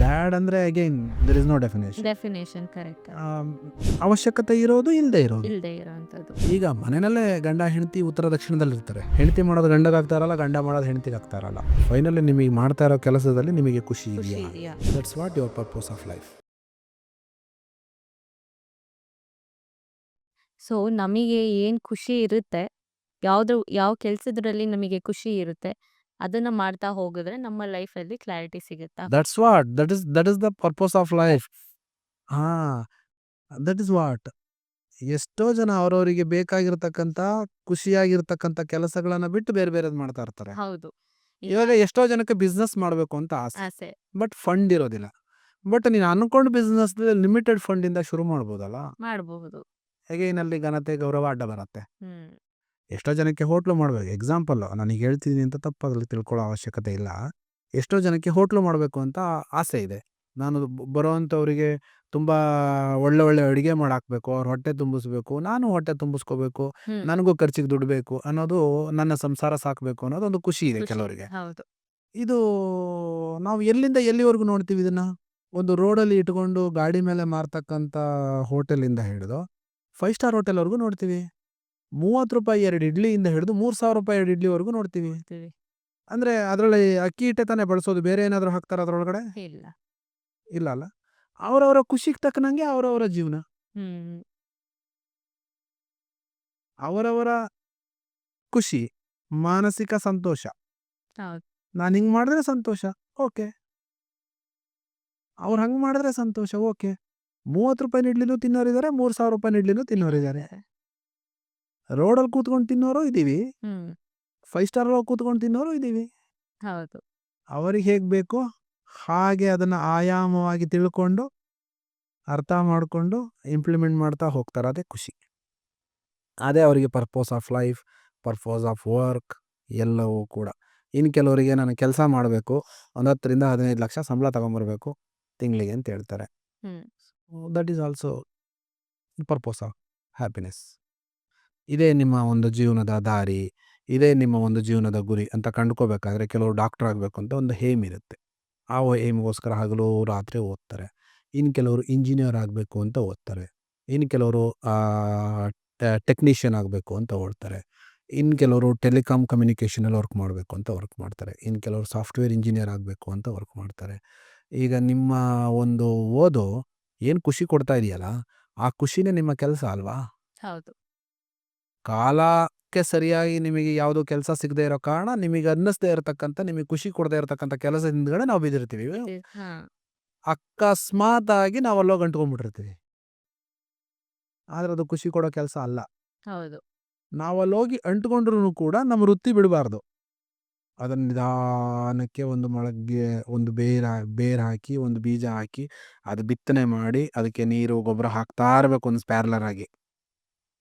ಬ್ಯಾಡ್ ಅಂದರೆ again there is no definition. Definition correct. ಅವಶ್ಯಕತೆ ಇರೋದು ಇಲ್ಲದೆ ಇರೋದು. ಇಲ್ಲದೆ ಇರೋವಂಥದ್ದು. ಈಗ ಮನೆಯಲ್ಲೇ ಗಂಡ ಹೆಂಡತಿ ಉತ್ತರ ದಕ್ಷಿಣದಲ್ಲಿ ಇರ್ತಾರೆ. ಹೆಂಡತಿ ಮಾಡೋದು ಗಂಡಗೆ ಆಗ್ತಾ ಇರಲ್ಲ, ಗಂಡ ಮಾಡೋದು ಹೆಂಡತಿಗೆ ಆಗ್ತಾ ಇರಲ್ಲ. ಫೈನಲಿ ನಿಮಗೆ ಮಾಡ್ತಾ ಇರೋ ಕೆಲಸದಲ್ಲಿ ನಿಮಗೆ ಖುಷಿ ಖುಷಿ ಇದೆಯಾ? ಇದೆಯಾ? That's what your purpose of life. So ನಮಗೆ ಏನು ಖುಷಿ ಇರುತ್ತೆ, ಯಾವ ಕೆಲಸದ್ರಲ್ಲಿ ನಮಗೆ ಖುಷಿ ಇರುತ್ತೆ, ಅದನ್ನ ಮಾಡ್ತಾ ಹೋಗಿದ್ರೆ ನಮ್ಮ ಲೈಫಲ್ಲಿ ಕ್ಲಾರಿಟಿ ಸಿಗುತ್ತಾ? That's what that is the purpose of life. ಹಾ, ದಟ್ ಇಸ್ ವಾಟ್. ಎಷ್ಟೋ ಜನ ಅವರವರಿಗೆ ಬೇಕಾಗಿರ್ತಕ್ಕಂಥ ಖುಷಿಯಾಗಿರ್ತಕ್ಕಂಥ ಕೆಲಸಗಳನ್ನ ಬಿಟ್ಟು ಬೇರೆ ಬೇರೆದ್ ಮಾಡ್ತಾ ಇರ್ತಾರೆ. ಹೌದು. ಇವಾಗ ಎಷ್ಟೋ ಜನಕ್ಕೆ ಬಿಸ್ನೆಸ್ ಮಾಡಬೇಕು ಅಂತ ಆಸೆ, ಆಸೆ ಬಟ್ ಫಂಡ್ ಇರೋದಿಲ್ಲ. ಬಟ್ ನೀನು ಅನ್ಕೊಂಡು ಬಿಸ್ನೆಸ್ ಲಿಮಿಟೆಡ್ ಫಂಡ್ ಇಂದ ಶುರು ಮಾಡ್ಬೋದಲ್ಲ. ಮಾಡಬಹುದು. ಹೇಗೇನಲ್ಲಿ ಘನತೆ ಗೌರವ ಅಡ್ಡ ಬರುತ್ತೆ. ಹ್ಮ್. ಎಷ್ಟೋ ಜನಕ್ಕೆ ಹೋಟ್ಲು ಮಾಡಬೇಕು. ಎಕ್ಸಾಂಪಲ್ ನನಗೆ ಹೇಳ್ತೀನಿ ಅಂತ ತಪ್ಪಾಗಲಿ ತಿಳ್ಕೊಳ್ಳೋ ಅವಶ್ಯಕತೆ ಇಲ್ಲ. ಎಷ್ಟೋ ಜನಕ್ಕೆ ಹೋಟ್ಲು ಮಾಡಬೇಕು ಅಂತ ಆಸೆ ಇದೆ. ನಾನು ಬರೋವಂಥವ್ರಿಗೆ ತುಂಬ ಒಳ್ಳೆ ಒಳ್ಳೆ ಅಡುಗೆ ಮಾಡಾಕಬೇಕು, ಅವ್ರ ಹೊಟ್ಟೆ ತುಂಬಿಸ್ಬೇಕು, ನಾನು ಹೊಟ್ಟೆ ತುಂಬಿಸ್ಕೋಬೇಕು, ಹ್ಮ್. ನನಗೂ ಖರ್ಚಿಗೆ ದುಡ್ಡು ಬೇಕು ಅನ್ನೋದು, ನನ್ನ ಸಂಸಾರ ಸಾಕಬೇಕು ಅನ್ನೋದು ಒಂದು ಖುಷಿ ಇದೆ ಖುಷಿ. ಕೆಲವರಿಗೆ. ಹೌದು. ಇದು ನಾವು ಎಲ್ಲಿಂದ ಎಲ್ಲಿವರೆಗೂ ನೋಡ್ತೀವಿ ಇದನ್ನ. ಒಂದು ರೋಡಲ್ಲಿ ಇಟ್ಕೊಂಡು ಗಾಡಿ ಮೇಲೆ ಮಾರ್ತಕ್ಕಂಥ ಹೋಟೆಲಿಂದ ಹಿಡಿದು 5 ಸ್ಟಾರ್ ಹೋಟೆಲ್ವರೆಗೂ ನೋಡ್ತೀವಿ. 30 ರೂಪಾಯಿ 2 ಇಡ್ಲಿಯಿಂದ ಹಿಡಿದು 3,000 ರೂಪಾಯಿ 2 ಇಡ್ಲಿವರೆಗೂ ನೋಡ್ತೀವಿ. ನೋಡ್ತೀವಿ. ಅಂದರೆ ಅದರಲ್ಲಿ ಅಕ್ಕಿ ಹಿಟ್ಟೆ ತಾನೇ ಬಳಸೋದು, ಬೇರೆ ಏನಾದರೂ ಹಾಕ್ತಾರ ಅದರೊಳಗಡೆ? ಇಲ್ಲ. ಇಲ್ಲ ಅಲ್ಲ. ಅವರವರ ಖುಷಿಗೆ ತಕ್ಕನಂಗೆ ಅವರವರ ಜೀವನ, ಹ್ಮ್. ಅವರವರ ಖುಷಿ, ಮಾನಸಿಕ ಸಂತೋಷ. ಹೌದು. ನಾನು ಹಿಂಗೆ ಮಾಡಿದ್ರೆ ಸಂತೋಷ, ಓಕೆ. ಅವ್ರು ಹಂಗೆ ಮಾಡಿದ್ರೆ ಸಂತೋಷ, ಓಕೆ. 30 ರೂಪಾಯಿ ಇಡ್ಲಿನೂ ತಿನ್ನೋರಿದ್ದಾರೆ, 3,000 ರೂಪಾಯಿ ಇಡ್ಲಿನೂ ತಿನ್ನೋರಿದ್ದಾರೆ. ರೋಡಲ್ಲಿ ಕೂತ್ಕೊಂಡು ತಿನ್ನೋರು ಇದ್ದೀವಿ, ಹ್ಮ್. 5 ಸ್ಟಾರ್ ಕೂತ್ಕೊಂಡು ತಿನ್ನೋರು ಇದ್ದೀವಿ. ಹೌದು. ಅವರಿಗೆ ಹೇಗೆ ಬೇಕೋ ಹಾಗೆ ಅದನ್ನು ಆಯಾಮವಾಗಿ ತಿಳ್ಕೊಂಡು ಅರ್ಥ ಮಾಡಿಕೊಂಡು ಇಂಪ್ಲಿಮೆಂಟ್ ಮಾಡ್ತಾ ಹೋಗ್ತಾರೆ. ಅದೇ ಖುಷಿ. ಅದೇ ಅವರಿಗೆ purpose of life, purpose of work ಎಲ್ಲವೂ ಕೂಡ. ಇನ್ನು ಕೆಲವರಿಗೆ ನಾನು ಕೆಲಸ ಮಾಡಬೇಕು, 10 ರಿಂದ 15 ಲಕ್ಷ ಸಂಬಳ ತಗೊಂಬರ್ಬೇಕು ತಿಂಗಳಿಗೆ ಅಂತ ಹೇಳ್ತಾರೆ. Hmm. That is also purpose of happiness. ಇದೇ ನಿಮ್ಮ ಒಂದು ಜೀವನದ ದಾರಿ, ಇದೇ ನಿಮ್ಮ ಒಂದು ಜೀವನದ ಗುರಿ ಅಂತ ಕಂಡುಕೋಬೇಕಾದ್ರೆ ಕೆಲವರು ಡಾಕ್ಟರ್ ಆಗಬೇಕು ಅಂತ ಒಂದು ಏಮ್ ಇರುತ್ತೆ. ಆ ಏಮ್ಗೋಸ್ಕರ ಹಗಲು ರಾತ್ರಿ ಓದ್ತಾರೆ. ಇನ್ನು ಕೆಲವರು ಇಂಜಿನಿಯರ್ ಆಗಬೇಕು ಅಂತ ಓದ್ತಾರೆ. ಇನ್ನು ಕೆಲವರು ಟೆಕ್ನಿಷಿಯನ್ ಆಗಬೇಕು ಅಂತ ಓಡ್ತಾರೆ. ಇನ್ನು ಕೆಲವರು ಟೆಲಿಕಾಂ ಕಮ್ಯುನಿಕೇಷನಲ್ಲಿ ವರ್ಕ್ ಮಾಡಬೇಕು ಅಂತ ವರ್ಕ್ ಮಾಡ್ತಾರೆ. ಇನ್ನು ಕೆಲವರು ಸಾಫ್ಟ್ವೇರ್ ಇಂಜಿನಿಯರ್ ಆಗಬೇಕು ಅಂತ ವರ್ಕ್ ಮಾಡ್ತಾರೆ. ಈಗ ನಿಮ್ಮ ಒಂದು ಓದು ಏನು ಖುಷಿ ಕೊಡ್ತಾ ಇದೆಯಲ್ಲ, ಆ ಖುಷಿನೇ ನಿಮ್ಮ ಕೆಲಸ ಅಲ್ವಾ? ಹೌದು. ಕಾಲಕ್ಕೆ ಸರಿಯಾಗಿ ನಿಮಗೆ ಯಾವುದೋ ಕೆಲಸ ಸಿಗದೆ ಇರೋ ಕಾರಣ ನಿಮಗೆ ಅನ್ನಿಸ್ದೇ ಇರತಕ್ಕಂಥ, ನಿಮಗೆ ಖುಷಿ ಕೊಡದೇ ಇರತಕ್ಕಂಥ ಕೆಲಸ ಹಿಂದ್ಗಡೆ ನಾವು ಬಿದ್ದಿರ್ತೀವಿ. ಹಾ. ಅಕಸ್ಮಾತ್ ಆಗಿ ನಾವು ಅಲ್ಲೋಗಿ ಅಂಟ್ಕೊಂಡ್ಬಿಟ್ಟಿರ್ತೀವಿ. ಆದ್ರೆ ಅದು ಖುಷಿ ಕೊಡೋ ಕೆಲಸ ಅಲ್ಲ. ಹೌದು. ನಾವು ಅಲ್ಲೋಗಿ ಅಂಟ್ಕೊಂಡ್ರೂ ಕೂಡ ನಮ್ಮ ವೃತ್ತಿ ಬಿಡಬಾರ್ದು. ಅದನ್ನು ನಿಧಾನಕ್ಕೆ ಒಂದು ಮೊಳಗ್ಗೆ ಒಂದು ಬೇರು ಹಾಕಿ, ಒಂದು ಬೀಜ ಹಾಕಿ, ಅದು ಬಿತ್ತನೆ ಮಾಡಿ, ಅದಕ್ಕೆ ನೀರು ಗೊಬ್ಬರ ಹಾಕ್ತಾ ಇರಬೇಕು. ಒಂದು ಪ್ಯಾರ್ಲರ್ ಆಗಿ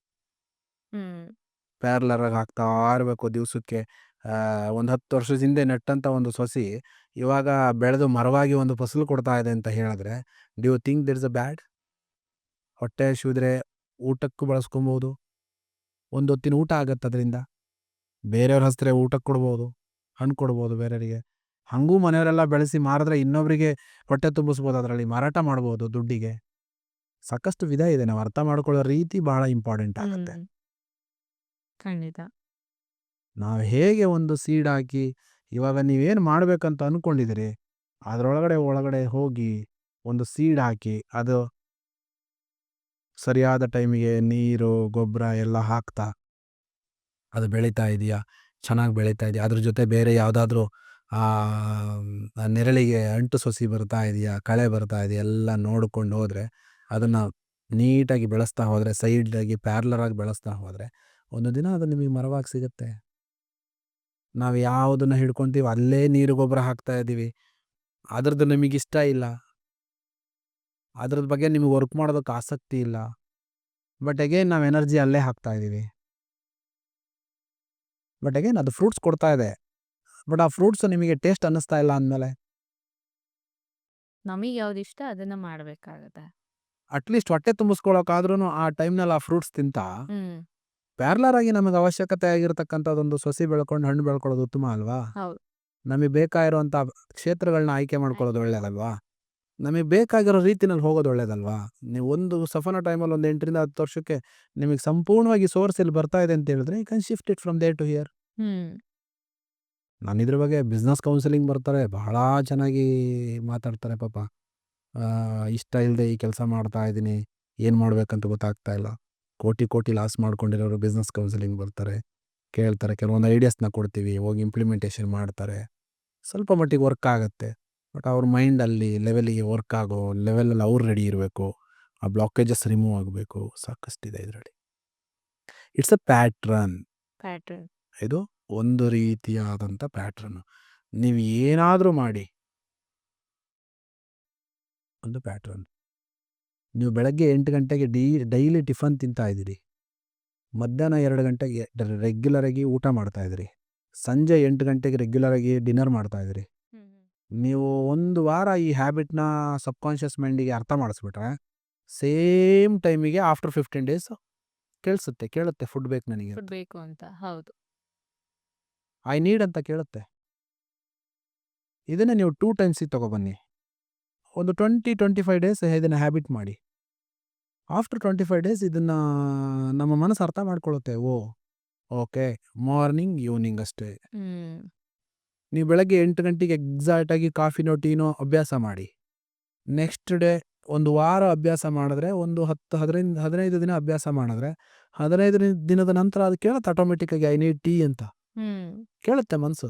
ಹ್ಮ್. ಪ್ಯಾರ್ಲರಾಗಿ ಹಾಕ್ತಾ ಇರಬೇಕು ದಿವಸಕ್ಕೆ. ಒಂದು 10 ವರ್ಷದ ಹಿಂದೆ ನೆಟ್ಟಂಥ ಒಂದು ಸಸಿ ಇವಾಗ ಬೆಳೆದು ಮರವಾಗಿ ಒಂದು ಫಸಲು ಕೊಡ್ತಾ ಇದೆ ಅಂತ ಹೇಳಿದ್ರೆ, do you think that is a bad? ಹೊಟ್ಟೆ ಹಸಿವಿದ್ರೆ ಊಟಕ್ಕೂ ಬಳಸ್ಕೊಬೋದು, ಒಂದು ಹೊತ್ತಿನ ಊಟ ಆಗತ್ತೆ ಅದರಿಂದ. ಬೇರೆಯವ್ರ ಹಸಿದ್ರೆ ಊಟಕ್ಕೆ ಕೊಡ್ಬೋದು, ಹಣ್ಣು ಕೊಡ್ಬೋದು ಬೇರೆಯವರಿಗೆ. ಹಾಗೂ ಮನೆಯವರೆಲ್ಲ ಬೆಳೆಸಿ ಮಾರಿದ್ರೆ ಇನ್ನೊಬ್ಬರಿಗೆ ಹೊಟ್ಟೆ ತುಂಬಿಸ್ಬೋದು, ಅದರಲ್ಲಿ ಮಾರಾಟ ಮಾಡ್ಬೋದು ದುಡ್ಡಿಗೆ. ಸಾಕಷ್ಟು ವಿಧ ಇದೆ. ನಾವು ಅರ್ಥ ಮಾಡ್ಕೊಳ್ಳೋ ರೀತಿ ಬಹಳ ಇಂಪಾರ್ಟೆಂಟ್ ಆಗುತ್ತೆ. ಖಂಡಿತ. ನಾವು ಹೇಗೆ ಒಂದು ಸೀಡ್ ಹಾಕಿ, ಇವಾಗ ನೀವೇನು ಮಾಡಬೇಕಂತ ಅಂದ್ಕೊಂಡಿದ್ದೀರಿ ಒಳಗಡೆ ಹೋಗಿ ಒಂದು ಸೀಡ್ ಹಾಕಿ, ಅದು ಸರಿಯಾದ ಟೈಮಿಗೆ ನೀರು ಗೊಬ್ಬರ ಎಲ್ಲ ಹಾಕ್ತಾ ಅದು ಬೆಳೀತಾ ಇದೆಯಾ, ಚೆನ್ನಾಗಿ ಬೆಳೀತಾ ಇದೆಯಾ, ಅದ್ರ ಜೊತೆ ಬೇರೆ ಯಾವುದಾದ್ರೂ ನೆರಳಿಗೆ ಅಂಟು ಸೊಸಿ ಬರ್ತಾ ಇದೆಯಾ, ಕಳೆ ಬರ್ತಾ ಇದೆಯಾ ಎಲ್ಲ ನೋಡ್ಕೊಂಡು ಹೋದರೆ, ಅದನ್ನು ನೀಟಾಗಿ ಬೆಳೆಸ್ತಾ ಹೋದರೆ, ಸೈಡಾಗಿ ಪ್ಯಾರ್ಲರಾಗಿ ಬೆಳೆಸ್ತಾ ಹೋದರೆ, ಒಂದು ದಿನ ಅದು ನಿಮಗೆ ಮರವಾಗಿ ಸಿಗುತ್ತೆ. ನಾವು ಯಾವುದನ್ನು ಹಿಡ್ಕೊತೀವಿ ಅಲ್ಲೇ ನೀರು ಗೊಬ್ಬರ ಹಾಕ್ತಾ ಇದ್ದೀವಿ, ಅದ್ರದ್ದು ನಿಮಗೆ ಇಷ್ಟ ಇಲ್ಲ, ಅದ್ರದ್ದು ಬಗ್ಗೆ ನಿಮಗೆ ವರ್ಕ್ ಮಾಡೋದಕ್ಕೆ ಆಸಕ್ತಿ ಇಲ್ಲ, ಬಟ್ ಅಗೇನ್ ನಾವು ಎನರ್ಜಿ ಅಲ್ಲೇ ಹಾಕ್ತಾ ಇದ್ದೀವಿ. ಬಟ್ ಅಗೇನ್ ಅದು ಫ್ರೂಟ್ಸ್ ಕೊಡ್ತಾ ಇದೆ, ಬಟ್ ಆ ಫ್ರೂಟ್ಸ್ ನಿಮಗೆ ಟೇಸ್ಟ್ ಅನ್ನಿಸ್ತಾ ಇಲ್ಲ ಅಂದಮೇಲೆ ನಮಗೆ ಯಾವ್ದು ಇಷ್ಟ ಅದನ್ನ ಮಾಡ್ಬೇಕಾಗತ್ತೆ. ಅಟ್ಲೀಸ್ಟ್ ಹೊಟ್ಟೆ ತುಂಬಿಸ್ಕೊಳ್ಳೋಕಾದ್ರೂ ಆ ಟೈಮ್ನಲ್ಲಿ ಆ ಫ್ರೂಟ್ಸ್ ತಿಂತಾ ಹ್ಮ್. ಪ್ಯಾರ್ಲರ್ ಆಗಿ ನಮಗೆ ಅವಶ್ಯಕತೆ ಆಗಿರ್ತಕ್ಕಂಥದ್ದೊಂದು ಸಸಿ ಬೆಳ್ಕೊಂಡು ಹಣ್ಣು ಬೆಳ್ಕೊಳ್ಳೋದು ಉತ್ತಮ ಅಲ್ವಾ? ಹೌದು. ನಮಗೆ ಬೇಕಾಗಿರುವಂಥ ಕ್ಷೇತ್ರಗಳನ್ನ ಆಯ್ಕೆ ಮಾಡ್ಕೊಳ್ಳೋದು ಒಳ್ಳೆಯದಲ್ವಾ? ನಮಗೆ ಬೇಕಾಗಿರೋ ರೀತಿನಲ್ಲಿ ಹೋಗೋದು ಒಳ್ಳೇದಲ್ವಾ? ನೀವು ಒಂದು ಸಫನ ಟೈಮಲ್ಲಿ ಒಂದು 8 ರಿಂದ 10 ವರ್ಷಕ್ಕೆ ನಿಮಗೆ ಸಂಪೂರ್ಣವಾಗಿ ಸೋರ್ಸ್ ಇಲ್ಲಿ ಬರ್ತಾ ಇದೆ ಅಂತ ಹೇಳಿದ್ರೆ you can shift it from there to here. Hmm. ನಾನು ಇದ್ರ ಬಗ್ಗೆ ಬಿಸ್ನೆಸ್ ಕೌನ್ಸಿಲಿಂಗ್ ಬರ್ತಾರೆ, ಬಹಳ ಚೆನ್ನಾಗಿ ಮಾತಾಡ್ತಾರೆ ಪಾಪ. ಇಷ್ಟ ಇಲ್ಲದೆ ಈ ಕೆಲಸ ಮಾಡ್ತಾ ಇದ್ದೀನಿ, ಏನು ಮಾಡಬೇಕಂತ ಗೊತ್ತಾಗ್ತಾ ಇಲ್ಲ. ಕೋಟಿ ಕೋಟಿ ಲಾಸ್ ಮಾಡ್ಕೊಂಡಿರೋರು ಬಿಸ್ನೆಸ್ ಕೌನ್ಸಿಲಿಂಗ್ ಬರ್ತಾರೆ, ಕೇಳ್ತಾರೆ. ಕೆಲವೊಂದು ಐಡಿಯಾಸ್ನ ಕೊಡ್ತೀವಿ, ಹೋಗಿ ಇಂಪ್ಲಿಮೆಂಟೇಷನ್ ಮಾಡ್ತಾರೆ. ಸ್ವಲ್ಪ ಮಟ್ಟಿಗೆ ವರ್ಕ್ ಆಗುತ್ತೆ. ಬಟ್ ಅವ್ರ ಮೈಂಡಲ್ಲಿ ಲೆವೆಲಿಗೆ ವರ್ಕ್ ಆಗೋ ಲೆವೆಲಲ್ಲಿ ಅವ್ರು ರೆಡಿ ಇರಬೇಕು. ಆ ಬ್ಲಾಕೇಜಸ್ ರಿಮೂವ್ ಆಗಬೇಕು. ಸಾಕಷ್ಟಿದೆ ಇದರಲ್ಲಿ. It's a pattern. ಪ್ಯಾಟರ್ನ್. ಇದು ಒಂದು ರೀತಿಯಾದಂಥ ಪ್ಯಾಟ್ರನ್. ನೀವು ಏನಾದರೂ ಮಾಡಿ ಒಂದು ಪ್ಯಾಟ್ರನ್. ನೀವು ಬೆಳಗ್ಗೆ 8 ಗಂಟೆಗೆ ಡೈಲಿ ಟಿಫನ್ ತಿಂತಾ ಇದ್ದೀರಿ, ಮಧ್ಯಾಹ್ನ 2 ಗಂಟೆಗೆ ರೆಗ್ಯುಲರಾಗಿ ಊಟ ಮಾಡ್ತಾ ಇದ್ದೀರಿ, ಸಂಜೆ 8 ಗಂಟೆಗೆ ರೆಗ್ಯುಲರಾಗಿ ಡಿನ್ನರ್ ಮಾಡ್ತಾ ಇದ್ದೀರಿ. ನೀವು ಒಂದು ವಾರ ಈ ಹ್ಯಾಬಿಟ್ನ ಸಬ್ಕಾನ್ಷಿಯಸ್ ಮೈಂಡಿಗೆ ಅರ್ಥ ಮಾಡಿಸ್ಬಿಟ್ರೆ ಸೇಮ್ ಟೈಮಿಗೆ ಆಫ್ಟರ್ 15 ಡೇಸ್ ಕೇಳುತ್ತೆ ಫುಡ್ ಬೇಕು ನನಗೆ, ಫುಡ್ ಬೇಕು ಅಂತ. ಹೌದು. ಐ ನೀಡ್ ಅಂತ ಕೇಳುತ್ತೆ. ಇದನ್ನೇ ನೀವು 2 ಟೈಮ್ಸಿಗೆ ತಗೊಬನ್ನಿ. ಒಂದು 20-25 ಡೇಸ್ ಇದನ್ನು ಹ್ಯಾಬಿಟ್ ಮಾಡಿ. ಆಫ್ಟರ್ 25 ಡೇಸ್ ಇದನ್ನು ನಮ್ಮ ಮನಸ್ಸು ಅರ್ಥ ಮಾಡ್ಕೊಳ್ಳುತ್ತೆ. ಓಕೆ, ಮಾರ್ನಿಂಗ್ ಈವ್ನಿಂಗ್ ಅಷ್ಟೇ. ಹ್ಮ್. ನೀವು ಬೆಳಗ್ಗೆ 8 ಗಂಟೆಗೆ ಎಕ್ಸಾಕ್ಟಾಗಿ ಕಾಫಿನೋ ಟೀನೋ ಅಭ್ಯಾಸ ಮಾಡಿ. ನೆಕ್ಸ್ಟ್ ಡೇ ಒಂದು ವಾರ ಅಭ್ಯಾಸ ಮಾಡಿದ್ರೆ, ಒಂದು 10-15 ದಿನ ಅಭ್ಯಾಸ ಮಾಡಿದ್ರೆ, 15 ದಿನದ ನಂತರ ಅದು ಕೇಳುತ್ತೆ ಆಟೋಮೆಟಿಕ್ಕಾಗಿ ಐ ನೀಡ್ ಟೀ ಅಂತ ಹ್ಮ್. ಕೇಳುತ್ತೆ ಮನಸ್ಸು.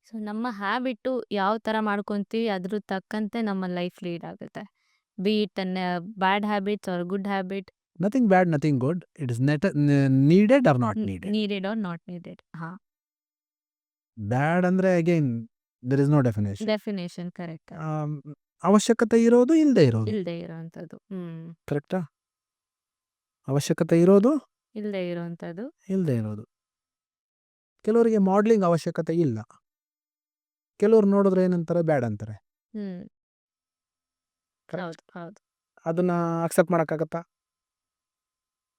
ಸೊ ನಮ್ಮ ಹ್ಯಾಬಿಟ್ಟು ಯಾವ ಥರ ಮಾಡ್ಕೊತೀವಿ ಅದ್ರ ತಕ್ಕಂತೆ ನಮ್ಮ ಲೈಫ್ ಲೀಡ್ ಆಗುತ್ತೆ. Be it bad habits are good habit. Nothing bad, nothing good. It is needed or not needed. Needed or not needed. ಹಾ, ಬ್ಯಾಡ್ ಅಂದರೆ again there is no definition. Definition correct. ಅವಶ್ಯಕತೆ ಇರೋದು, ಇಲ್ಲದೆ ಇರೋದು. ಇಲ್ಲದೆ ಇರೋವಂಥದ್ದು. ಕರೆಕ್ಟಾ? ಅವಶ್ಯಕತೆ ಇರೋದು, ಇಲ್ಲದೆ ಇರೋವಂಥದ್ದು. ಇಲ್ಲದೆ ಇರೋದು. ಕೆಲವರಿಗೆ ಮಾಡ್ಲಿಂಗ್ ಅವಶ್ಯಕತೆ ಇಲ್ಲ, ಕೆಲವ್ರು ನೋಡಿದ್ರೆ ಏನಂತಾರೆ, ಬ್ಯಾಡ್ ಅಂತಾರೆ. ಹ್ಮ್. Correct? ಹೌದು ಹೌದು. ಅದನ್ನ ಅಕ್ಸೆಪ್ಟ್ ಮಾಡೋಕ್ಕಾಗತ್ತಾ?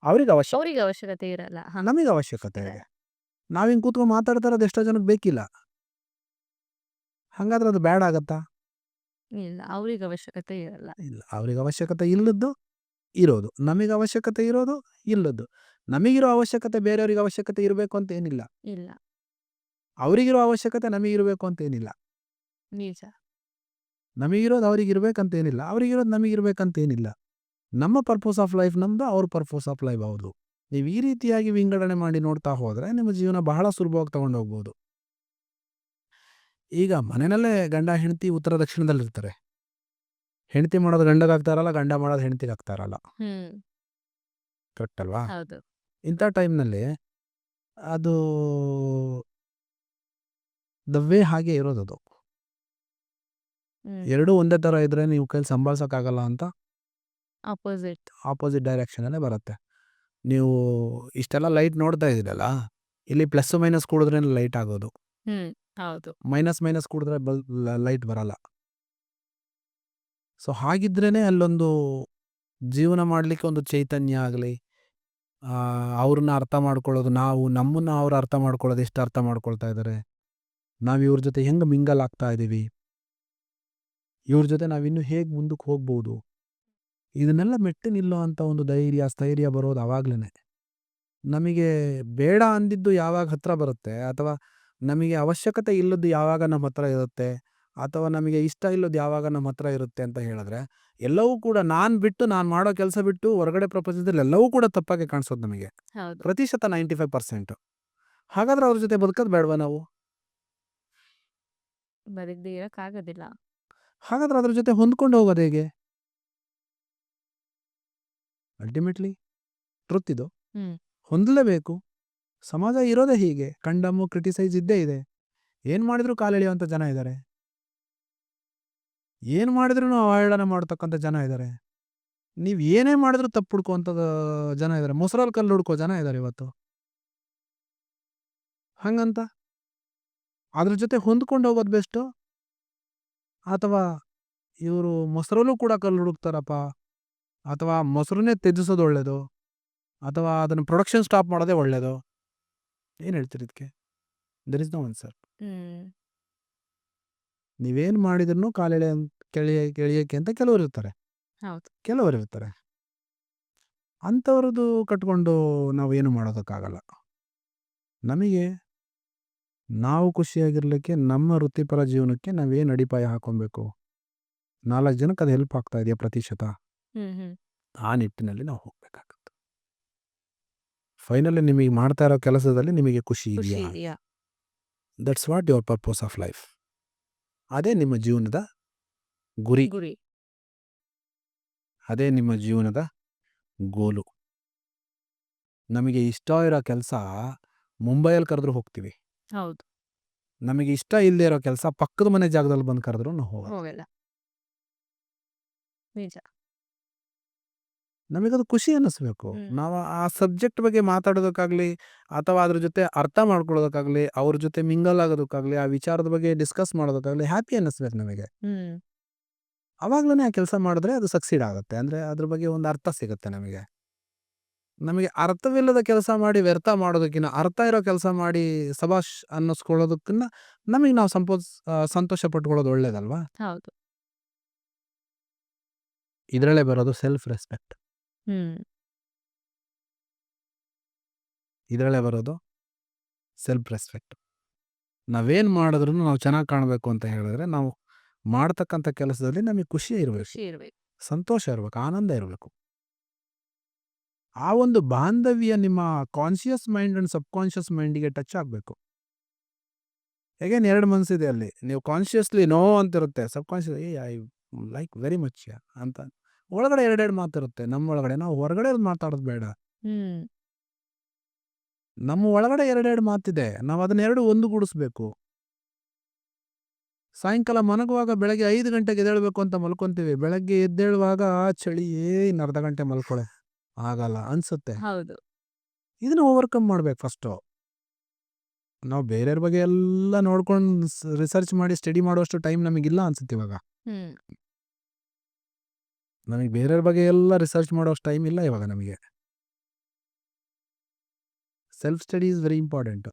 ಅವ್ರಿಗೆ ಅವ್ರಿಗೆ ಅವಶ್ಯಕತೆ ಇರಲ್ಲ. ಹಾ, ನಮಗೆ ಅವಶ್ಯಕತೆ ಇದೆ. ನಾವು ಹಿಂಗೆ ಕೂತ್ಕೊಂಡು ಮಾತಾಡ್ತಾ ಇರೋದು ಎಷ್ಟೋ ಜನಕ್ಕೆ ಬೇಕಿಲ್ಲ. ಹಾಗಾದ್ರೆ ಅದು ಬ್ಯಾಡ್ ಆಗತ್ತಾ? ಇಲ್ಲ, ಅವ್ರಿಗೆ ಅವಶ್ಯಕತೆ ಇರಲ್ಲ. ಇಲ್ಲ, ಅವ್ರಿಗೆ ಅವಶ್ಯಕತೆ ಇಲ್ಲದ್ದು ಇರೋದು, ನಮಗೆ ಅವಶ್ಯಕತೆ ಇರೋದು ಇಲ್ಲದ್ದು. ನಮಗಿರೋ ಅವಶ್ಯಕತೆ ಬೇರೆಯವ್ರಿಗೆ ಅವಶ್ಯಕತೆ ಇರಬೇಕು ಅಂತ ಏನಿಲ್ಲ. ಇಲ್ಲ, ಅವರಿಗಿರೋ ಅವಶ್ಯಕತೆ ನಮಗಿರಬೇಕು ಅಂತ ಏನಿಲ್ಲ. ನಿಜ. ನಮಗಿರೋದು ಅವ್ರಿಗೆ ಇರಬೇಕಂತ ಏನಿಲ್ಲ, ಅವರಿಗಿರೋದು ನಮಗಿರ್ಬೇಕಂತ ಏನಿಲ್ಲ. ನಮ್ಮ ಪರ್ಪಸ್ ಆಫ್ ಲೈಫ್ ನಮ್ಮದು, ಅವ್ರ ಪರ್ಪಸ್ ಆಫ್ ಲೈಫ್ ಹೌದು. ನೀವು ಈ ರೀತಿಯಾಗಿ ವಿಂಗಡಣೆ ಮಾಡಿ ನೋಡ್ತಾ ಹೋದರೆ ನಿಮ್ಮ ಜೀವನ ಬಹಳ ಸುಲಭವಾಗಿ ತಗೊಂಡು ಹೋಗ್ಬೋದು. ಈಗ ಮನೆಯಲ್ಲೇ ಗಂಡ ಹೆಂಡತಿ ಉತ್ತರ ದಕ್ಷಿಣದಲ್ಲಿರ್ತಾರೆ. ಹೆಂಡತಿ ಮಾಡೋದು ಗಂಡಗಾಗ್ತಾರಲ್ಲ, ಗಂಡ ಮಾಡೋದು ಹೆಂಡತಿಗೆ ಆಗ್ತಾರಲ್ಲ. ಕರೆಕ್ಟ್ ಅಲ್ವಾ? ಹೌದು. ಇಂಥ ಟೈಮ್ನಲ್ಲಿ ಅದು ದ ವೇ ಹಾಗೆ ಇರೋದದು. ಎರಡೂ ಒಂದೇ ಥರ ಇದ್ರೆ ನೀವು ಕೈಲಿ ಸಂಭಾಳಿಸೋಕ್ಕಾಗಲ್ಲ ಅಂತ ಆಪೋಸಿಟ್ ಡೈರೆಕ್ಷನಲ್ಲೇ ಬರುತ್ತೆ. ನೀವು ಇಷ್ಟೆಲ್ಲ ಲೈಟ್ ನೋಡ್ತಾ ಇದ್ದೀರಲ್ಲ, ಇಲ್ಲಿ ಪ್ಲಸ್ ಮೈನಸ್ ಕೂಡಿದ್ರೆ ಲೈಟ್ ಆಗೋದು, ಹೌದು. ಮೈನಸ್ ಕೂಡಿದ್ರೆ ಲೈಟ್ ಬರಲ್ಲ. ಸೊ ಹಾಗಿದ್ರೇ ಅಲ್ಲೊಂದು ಜೀವನ ಮಾಡಲಿಕ್ಕೆ ಒಂದು ಚೈತನ್ಯ ಆಗಲಿ, ಅವ್ರನ್ನ ಅರ್ಥ ಮಾಡ್ಕೊಳ್ಳೋದು, ನಮ್ಮನ್ನು ಅವ್ರು ಅರ್ಥ ಮಾಡ್ಕೊಳ್ಳೋದು, ಎಷ್ಟು ಅರ್ಥ ಮಾಡ್ಕೊಳ್ತಾ ಇದ್ದಾರೆ, ನಾವು ಇವ್ರ ಜೊತೆ ಹೆಂಗೆ ಮಿಂಗಲ್ ಆಗ್ತಾ ಇದ್ದೀವಿ, ಇವ್ರ ಜೊತೆ ನಾವಿನ್ನೂ ಹೇಗೆ ಮುಂದಕ್ಕೆ ಹೋಗ್ಬೋದು, ಇದನ್ನೆಲ್ಲ ಮೆಟ್ಟಿ ನಿಲ್ಲೋ ಅಂಥ ಒಂದು ಸ್ಥೈರ್ಯ ಬರೋದು ಆವಾಗ್ಲೇ. ನಮಗೆ ಬೇಡ ಅಂದಿದ್ದು ಯಾವಾಗ ಹತ್ರ ಬರುತ್ತೆ, ಅಥವಾ ನಮಗೆ ಅವಶ್ಯಕತೆ ಇಲ್ಲದ್ದು ಯಾವಾಗ ನಮ್ಮ ಹತ್ರ ಇರುತ್ತೆ, ಅಥವಾ ನಮಗೆ ಇಷ್ಟ ಇಲ್ಲದ್ದು ಯಾವಾಗ ನಮ್ಮ ಹತ್ರ ಇರುತ್ತೆ ಅಂತ ಹೇಳಿದ್ರೆ, ಎಲ್ಲವೂ ಕೂಡ ನಾನು ಮಾಡೋ ಕೆಲಸ ಬಿಟ್ಟು ಹೊರಗಡೆ ಪ್ರಪಂಚದಲ್ಲಿ ಎಲ್ಲವೂ ಕೂಡ ತಪ್ಪಾಗಿ ಕಾಣಿಸೋದು ನಮಗೆ. ಪ್ರತಿಶತ 95%. ಹಾಗಾದ್ರೆ ಅವ್ರ ಜೊತೆ ಬದುಕೋದು ಬೇಡವಾ ನಾವು? ಬದುಕದೇ ಇರೋಕ್ಕಾಗೋದಿಲ್ಲ. ಹಾಗಾದ್ರೆ ಅದ್ರ ಜೊತೆ ಹೊಂದ್ಕೊಂಡು ಹೋಗೋದು ಹೇಗೆ? ಅಲ್ಟಿಮೇಟ್ಲಿ ಟ್ರುತ್ ಇದು. ಹೊಂದಲೇಬೇಕು. ಸಮಾಜ ಇರೋದೇ ಹೀಗೆ, ಕಂಡಮ್ಮು ಕ್ರಿಟಿಸೈಸ್ ಇದ್ದೇ ಇದೆ. ಏನು ಮಾಡಿದ್ರು ಕಾಲೆಳೆಯುವಂಥ ಜನ ಇದ್ದಾರೆ, ಏನು ಮಾಡಿದ್ರೂ ಅವಹೇಳನ ಮಾಡ್ತಕ್ಕಂಥ ಜನ ಇದ್ದಾರೆ, ನೀವು ಏನೇ ಮಾಡಿದ್ರು ತಪ್ಪು ಹುಡ್ಕೋವಂಥ ಜನ ಇದ್ದಾರೆ, ಮೊಸರಲ್ಲಿ ಕಲ್ಲು ಹುಡ್ಕೋ ಜನ ಇದ್ದಾರೆ ಇವತ್ತು. ಹಂಗಂತ ಅದ್ರ ಜೊತೆ ಹೊಂದ್ಕೊಂಡು ಹೋಗೋದು ಬೆಸ್ಟು, ಅಥವಾ ಇವರು ಮೊಸರಲ್ಲೂ ಕೂಡ ಕಲ್ಲು ಹುಡುಕ್ತಾರಪ್ಪ, ಅಥವಾ ಮೊಸರನ್ನೇ ತ್ಯಜಿಸೋದು ಒಳ್ಳೇದು, ಅಥವಾ ಅದನ್ನು ಪ್ರೊಡಕ್ಷನ್ ಸ್ಟಾಪ್ ಮಾಡೋದೇ ಒಳ್ಳೇದು? ಏನು ಹೇಳ್ತೀರಿ ಇದಕ್ಕೆ? There is no answer. ನೀವೇನು ಮಾಡಿದ್ರು ಕೆಳಿಯೋಕ್ಕೆ ಅಂತ ಕೆಲವರು ಇರ್ತಾರೆ, ಹೌದು. ಕೆಲವರು ಇರ್ತಾರೆ. ಅಂಥವ್ರದ್ದು ಕಟ್ಕೊಂಡು ನಾವೇನು ಮಾಡೋದಕ್ಕಾಗಲ್ಲ. ನಮಗೆ ನಾವು ಖುಷಿಯಾಗಿರ್ಲಿಕ್ಕೆ ನಮ್ಮ ವೃತ್ತಿಪರ ಜೀವನಕ್ಕೆ ನಾವೇನು ಅಡಿಪಾಯ ಹಾಕೊಬೇಕು, 4 ಜನಕ್ಕೆ ಅದು ಹೆಲ್ಪ್ ಆಗ್ತಾ ಇದೆಯಾ ಪ್ರತಿಶತ, ಆ ನಿಟ್ಟಿನಲ್ಲಿ ನಾವು ಹೋಗ್ಬೇಕಾಗುತ್ತೆ. ಫೈನಲಿ ನಿಮಗೆ ಮಾಡ್ತಾ ಇರೋ ಕೆಲಸದಲ್ಲಿ ನಿಮಗೆ ಖುಷಿ ಖುಷಿ ಇದೆಯಾ? ಇದೆಯಾ? That's what your purpose of life. ಅದೇ ನಿಮ್ಮ ಜೀವನದ ಗುರಿ, ಗುರಿ. ಅದೇ ನಿಮ್ಮ ಜೀವನದ ಗೋಲು. ನಮಗೆ ಇಷ್ಟ ಇರೋ ಕೆಲಸ ಮುಂಬೈಯಲ್ಲಿ ಕರೆದ್ರೂ ಹೋಗ್ತೀವಿ, ಹೌದು. ನಮಗೆ ಇಷ್ಟ ಇಲ್ಲದೆ ಇರೋ ಕೆಲಸ ಪಕ್ಕದ ಮನೆ ಜಾಗದಲ್ಲಿ ಬಂದು ಕರೆದ್ರೂ ನಾವು ಹೋಗಲ್ಲ. ಹೋಗಲ್ಲ. ನಿಜ. ನಮಗದು ಖುಷಿ ಅನ್ನಿಸ್ಬೇಕು. ನಾವು ಆ ಸಬ್ಜೆಕ್ಟ್ ಬಗ್ಗೆ ಮಾತಾಡೋದಕ್ಕಾಗಲಿ ಅಥವಾ ಅದ್ರ ಜೊತೆ ಅರ್ಥ ಮಾಡ್ಕೊಳ್ಳೋದಕ್ಕಾಗಲಿ, ಅವ್ರ ಜೊತೆ ಮಿಂಗಲ್ ಆಗೋದಕ್ಕಾಗಲಿ, ಆ ವಿಚಾರದ ಬಗ್ಗೆ ಡಿಸ್ಕಸ್ ಮಾಡೋದಕ್ಕಾಗಲಿ ಹ್ಯಾಪಿ ಅನ್ನಿಸ್ಬೇಕು ನಮಗೆ. ಅವಾಗ್ಲೇ ಆ ಕೆಲಸ ಮಾಡಿದ್ರೆ ಅದು ಸಕ್ಸೀಡ್ ಆಗುತ್ತೆ. ಅಂದರೆ ಅದ್ರ ಬಗ್ಗೆ ಒಂದು ಅರ್ಥ ಸಿಗುತ್ತೆ ನಮಗೆ. ನಮಗೆ ಅರ್ಥವಿಲ್ಲದ ಕೆಲಸ ಮಾಡಿ ವ್ಯರ್ಥ ಮಾಡೋದಕ್ಕಿಂತ ಅರ್ಥ ಇರೋ ಕೆಲಸ ಮಾಡಿ ಸಬಾಷ್ ಅನ್ನಿಸ್ಕೊಳ್ಳೋದಕ್ಕಿಂತ ನಮಗೆ ನಾವು ಸಂತೋಷ ಪಟ್ಕೊಳ್ಳೋದು ಒಳ್ಳೇದಲ್ವಾ? ಹೌದು. ಇದರಲ್ಲೇ ಬರೋದು ಸೆಲ್ಫ್ ರೆಸ್ಪೆಕ್ಟ್. ಇದರಲ್ಲೇ ಬರೋದು ಸೆಲ್ಫ್ ರೆಸ್ಪೆಕ್ಟ್. ನಾವೇನು ಮಾಡಿದ್ರು ನಾವು ಚೆನ್ನಾಗಿ ಕಾಣಬೇಕು ಅಂತ ಹೇಳಿದ್ರೆ ನಾವು ಮಾಡ್ತಕ್ಕಂಥ ಕೆಲಸದಲ್ಲಿ ನಮಗೆ ಖುಷಿ ಇರಬೇಕು, ಖುಷಿ ಇರ್ಬೇಕು. ಸಂತೋಷ ಇರಬೇಕು, ಆನಂದ ಇರಬೇಕು. ಆ ಒಂದು ಬಾಂಧವ್ಯ ನಿಮ್ಮ conscious mind and subconscious ಮೈಂಡಿಗೆ ಟಚ್ ಆಗಬೇಕು. ಹೇಗೇನು 2 ಮನಸ್ಸಿದೆ ಅಲ್ಲಿ. ನೀವು ಕಾನ್ಷಿಯಸ್ಲಿ ನೋ ಅಂತಿರುತ್ತೆ, subconscious I like very much ಅಂತ ಒಳಗಡೆ 2 ಮಾತಿರುತ್ತೆ ನಮ್ಮೊಳಗಡೆ. ನಾವು ಹೊರಗಡೆ ಮಾತಾಡೋದು ಬೇಡ. ನಮ್ಮ ಒಳಗಡೆ 2 ಮಾತಿದೆ, ನಾವು ಅದನ್ನ 2 ಒಂದುಗೂಡಿಸ್ಬೇಕು. ಸಾಯಂಕಾಲ ಮಲಗುವಾಗ ಬೆಳಗ್ಗೆ 5 ಗಂಟೆಗೆ ಎದ್ದೇಳಬೇಕು ಅಂತ ಮಲ್ಕೊಂತೀವಿ, ಬೆಳಗ್ಗೆ ಎದ್ದೇಳುವಾಗ ಚಳಿ ಇನ್ನು ಅರ್ಧ ಗಂಟೆ ಮಲ್ಕೊಳ್ಳೆ ಆಗಲ್ಲ ಅನ್ಸುತ್ತೆ. ಹೌದು. ಇದನ್ನ ಓವರ್ಕಮ್ ಮಾಡ್ಬೇಕು ಫಸ್ಟು. ನಾವು ಬೇರೆಯವ್ರ ಬಗ್ಗೆ ಎಲ್ಲ ನೋಡ್ಕೊಂಡು ರಿಸರ್ಚ್ ಮಾಡಿ ಸ್ಟಡಿ ಮಾಡುವಷ್ಟು ಟೈಮ್ ನಮಗಿಲ್ಲ ಅನ್ಸುತ್ತೆ ಇವಾಗ. ನಮಗೆ ಬೇರೆಯವ್ರ ಬಗ್ಗೆ ಎಲ್ಲ ರಿಸರ್ಚ್ ಮಾಡೋಷ್ಟು ಟೈಮ್ ಇಲ್ಲ ಇವಾಗ ನಮಗೆ. Self study is very important.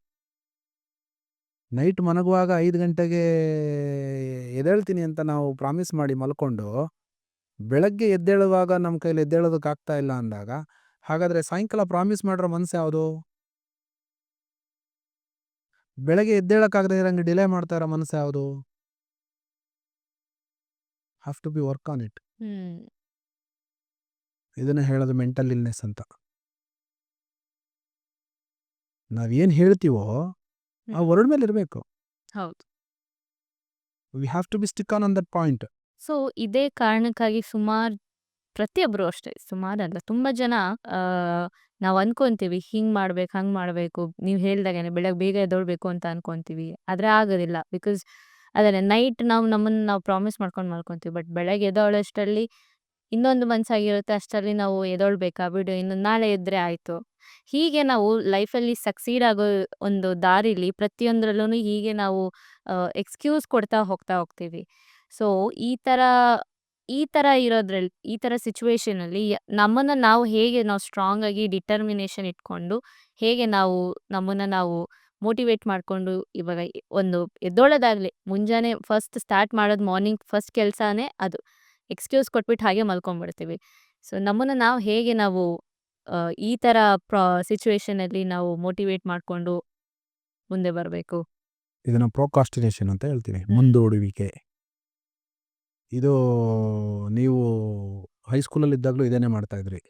Night ಮಲಗುವಾಗ 5 ಗಂಟೆಗೆ ಎದ್ದೇಳ್ತೀನಿ ಅಂತ ನಾವು ಪ್ರಾಮಿಸ್ ಮಾಡಿ ಮಲ್ಕೊಂಡು ಬೆಳಗ್ಗೆ ಎದ್ದೇಳುವಾಗ ನಮ್ಮ ಕೈಲಿ ಎದ್ದೇಳೋದಕ್ಕಾಗ್ತಾ ಇಲ್ಲ ಅಂದಾಗ, ಹಾಗಾದರೆ ಸಾಯಂಕಾಲ ಪ್ರಾಮಿಸ್ ಮಾಡಿರೋ ಮನಸ್ಸು ಯಾವುದು? ಬೆಳಗ್ಗೆ ಎದ್ದೇಳಕ್ಕಾಗದೇ ಇರೋಂಗೆ ಡಿಲೇ ಮಾಡ್ತಾ ಇರೋ ಮನಸ್ಸು ಯಾವುದು? Have to be work on it. ಇದನ್ನು ಹೇಳೋದು ಮೆಂಟಲ್ ಇಲ್ನೆಸ್ ಅಂತ. ನಾವೇನು ಹೇಳ್ತೀವೋ ಆ ವರ್ಡ್ ಮೇಲೆ ಇರಬೇಕು. ಹೌದು. We have to be stick on that point. So ಇದೇ ಕಾರಣಕ್ಕಾಗಿ ಪ್ರತಿಯೊಬ್ಬರು ಅಷ್ಟೇ, ಸುಮಾರಲ್ಲ, ತುಂಬ ಜನ ನಾವು ಅನ್ಕೊಂತೀವಿ ಹಿಂಗೆ ಮಾಡ್ಬೇಕು, ಹಂಗೆ ಮಾಡಬೇಕು, ನೀವು ಹೇಳ್ದಾಗೇನೆ ಬೆಳಗ್ಗೆ ಬೇಗ ಎದ್ದೇಳಬೇಕು ಅಂತ ಅನ್ಕೊಂತೀವಿ. ಆದರೆ ಆಗೋದಿಲ್ಲ. ಬಿಕಾಸ್ ಅದನ್ನೇ ನೈಟ್ ನಾವು ಪ್ರಾಮಿಸ್ ಮಾಡ್ಕೊಂಡು ಮಲ್ಕೊತೀವಿ. ಬಟ್ ಬೆಳಗ್ಗೆ ಎದ್ದೇಳೋಷ್ಟರಲ್ಲಿ ಇನ್ನೊಂದು ಮನಸ್ಸಾಗಿರುತ್ತೆ, ಅಷ್ಟರಲ್ಲಿ ನಾವು ಎದ್ದೇಳಬೇಕಾ ಬಿಡು, ಇನ್ನು ನಾಳೆ ಎದ್ದರೆ ಆಯಿತು. ಹೀಗೆ ನಾವು ಲೈಫಲ್ಲಿ ಸಕ್ಸೀಡ್ ಆಗೋ ಒಂದು ದಾರಿಲಿ ಪ್ರತಿಯೊಂದರಲ್ಲೂ ಹೀಗೆ ನಾವು ಎಕ್ಸ್ಕ್ಯೂಸ್ ಕೊಡ್ತಾ ಹೋಗ್ತೀವಿ. ಸೊ ಈ ಥರ ಇರೋದ್ರಲ್ಲಿ, ಈ ಥರ ಸಿಚುವೇಶನಲ್ಲಿ ನಮ್ಮನ್ನು ನಾವು ಹೇಗೆ ನಾವು ಸ್ಟ್ರಾಂಗ್ ಆಗಿ ಡಿಟರ್ಮಿನೇಷನ್ ಇಟ್ಕೊಂಡು ಹೇಗೆ ನಮ್ಮನ್ನು ನಾವು ಮೋಟಿವೇಟ್ ಮಾಡಿಕೊಂಡು ಇವಾಗ ಒಂದು ಎದ್ದೇಳೋದಾಗಲಿ, ಮುಂಜಾನೆ ಫಸ್ಟ್ ಸ್ಟಾರ್ಟ್ ಮಾಡೋದು ಮಾರ್ನಿಂಗ್ ಫಸ್ಟ್ ಕೆಲಸನೇ ಅದು. ಎಕ್ಸ್ಕ್ಯೂಸ್ ಕೊಟ್ಬಿಟ್ಟು ಹಾಗೆ ಮಲ್ಕೊಂಡ್ಬಿಡ್ತೀವಿ. ಸೊ ನಮ್ಮನ್ನು ನಾವು ಹೇಗೆ ಈ ಥರ ಸಿಚುವೇಶನಲ್ಲಿ ನಾವು ಮೋಟಿವೇಟ್ ಮಾಡಿಕೊಂಡು ಮುಂದೆ ಬರಬೇಕು? ಇದನ್ನು ಪ್ರೋಕಾಸ್ಟಿನೇಷನ್ ಅಂತ ಹೇಳ್ತೀವಿ, ಮುಂದೂಡುವಿಕೆ. ಇದು ನೀವು ಹೈಸ್ಕೂಲಲ್ಲಿ ಇದ್ದಾಗಲೂ ಇದನ್ನೇ ಮಾಡ್ತಾಯಿದ್ರಿ,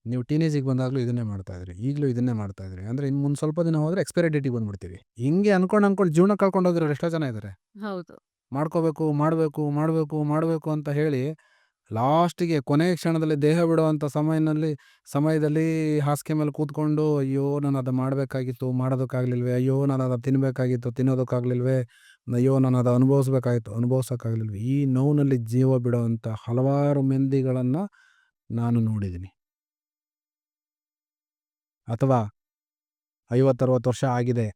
ನೀವು ಟೀನೇಜಿಗೆ ಬಂದಾಗಲೂ ಇದನ್ನೇ ಮಾಡ್ತಾಯಿದ್ರಿ, ಈಗಲೂ ಇದನ್ನೇ ಮಾಡ್ತಾಯಿದ್ರಿ. ಅಂದರೆ ಇನ್ನು ಮುಂದೆ ಸ್ವಲ್ಪ ದಿನ ಹೋದರೆ ಎಕ್ಸ್ಪೈರಿ ಡೇಟಿಗೆ ಬಂದ್ಬಿಡ್ತೀವಿ. ಹಿಂಗೆ ಅನ್ಕೊಂಡು ಜೀವನ ಕಳ್ಕೊಂಡು ಹೋಗಿರೋರು ಎಷ್ಟೋ ಜನ ಇದ್ದಾರೆ. ಹೌದು. ಮಾಡಬೇಕು ಅಂತ ಹೇಳಿ ಲಾಸ್ಟಿಗೆ ಕೊನೆಯ ಕ್ಷಣದಲ್ಲಿ ದೇಹ ಬಿಡುವಂಥ ಸಮಯದಲ್ಲಿ ಹಾಸಿಗೆ ಮೇಲೆ ಕೂತ್ಕೊಂಡು ಅಯ್ಯೋ ನಾನು ಅದು ಮಾಡಬೇಕಾಗಿತ್ತು, ಮಾಡೋದಕ್ಕಾಗಲಿಲ್ವೇ, ಅಯ್ಯೋ ನಾನು ಅದು ತಿನ್ನಬೇಕಾಗಿತ್ತು, ತಿನ್ನೋದಕ್ಕಾಗಲಿಲ್ವೇ, ಅಯ್ಯೋ ನಾನು ಅದು ಅನುಭವಿಸೋಕ್ಕಾಗಲಿಲ್ವೇ, ಈ ನೋವಿನಲ್ಲಿ ಜೀವ ಬಿಡುವಂಥ ಹಲವಾರು ಮಂದಿಗಳನ್ನು ನಾನು ನೋಡಿದ್ದೀನಿ. ಅಥವಾ 50-60 ವರ್ಷ ಆಗಿದೆ,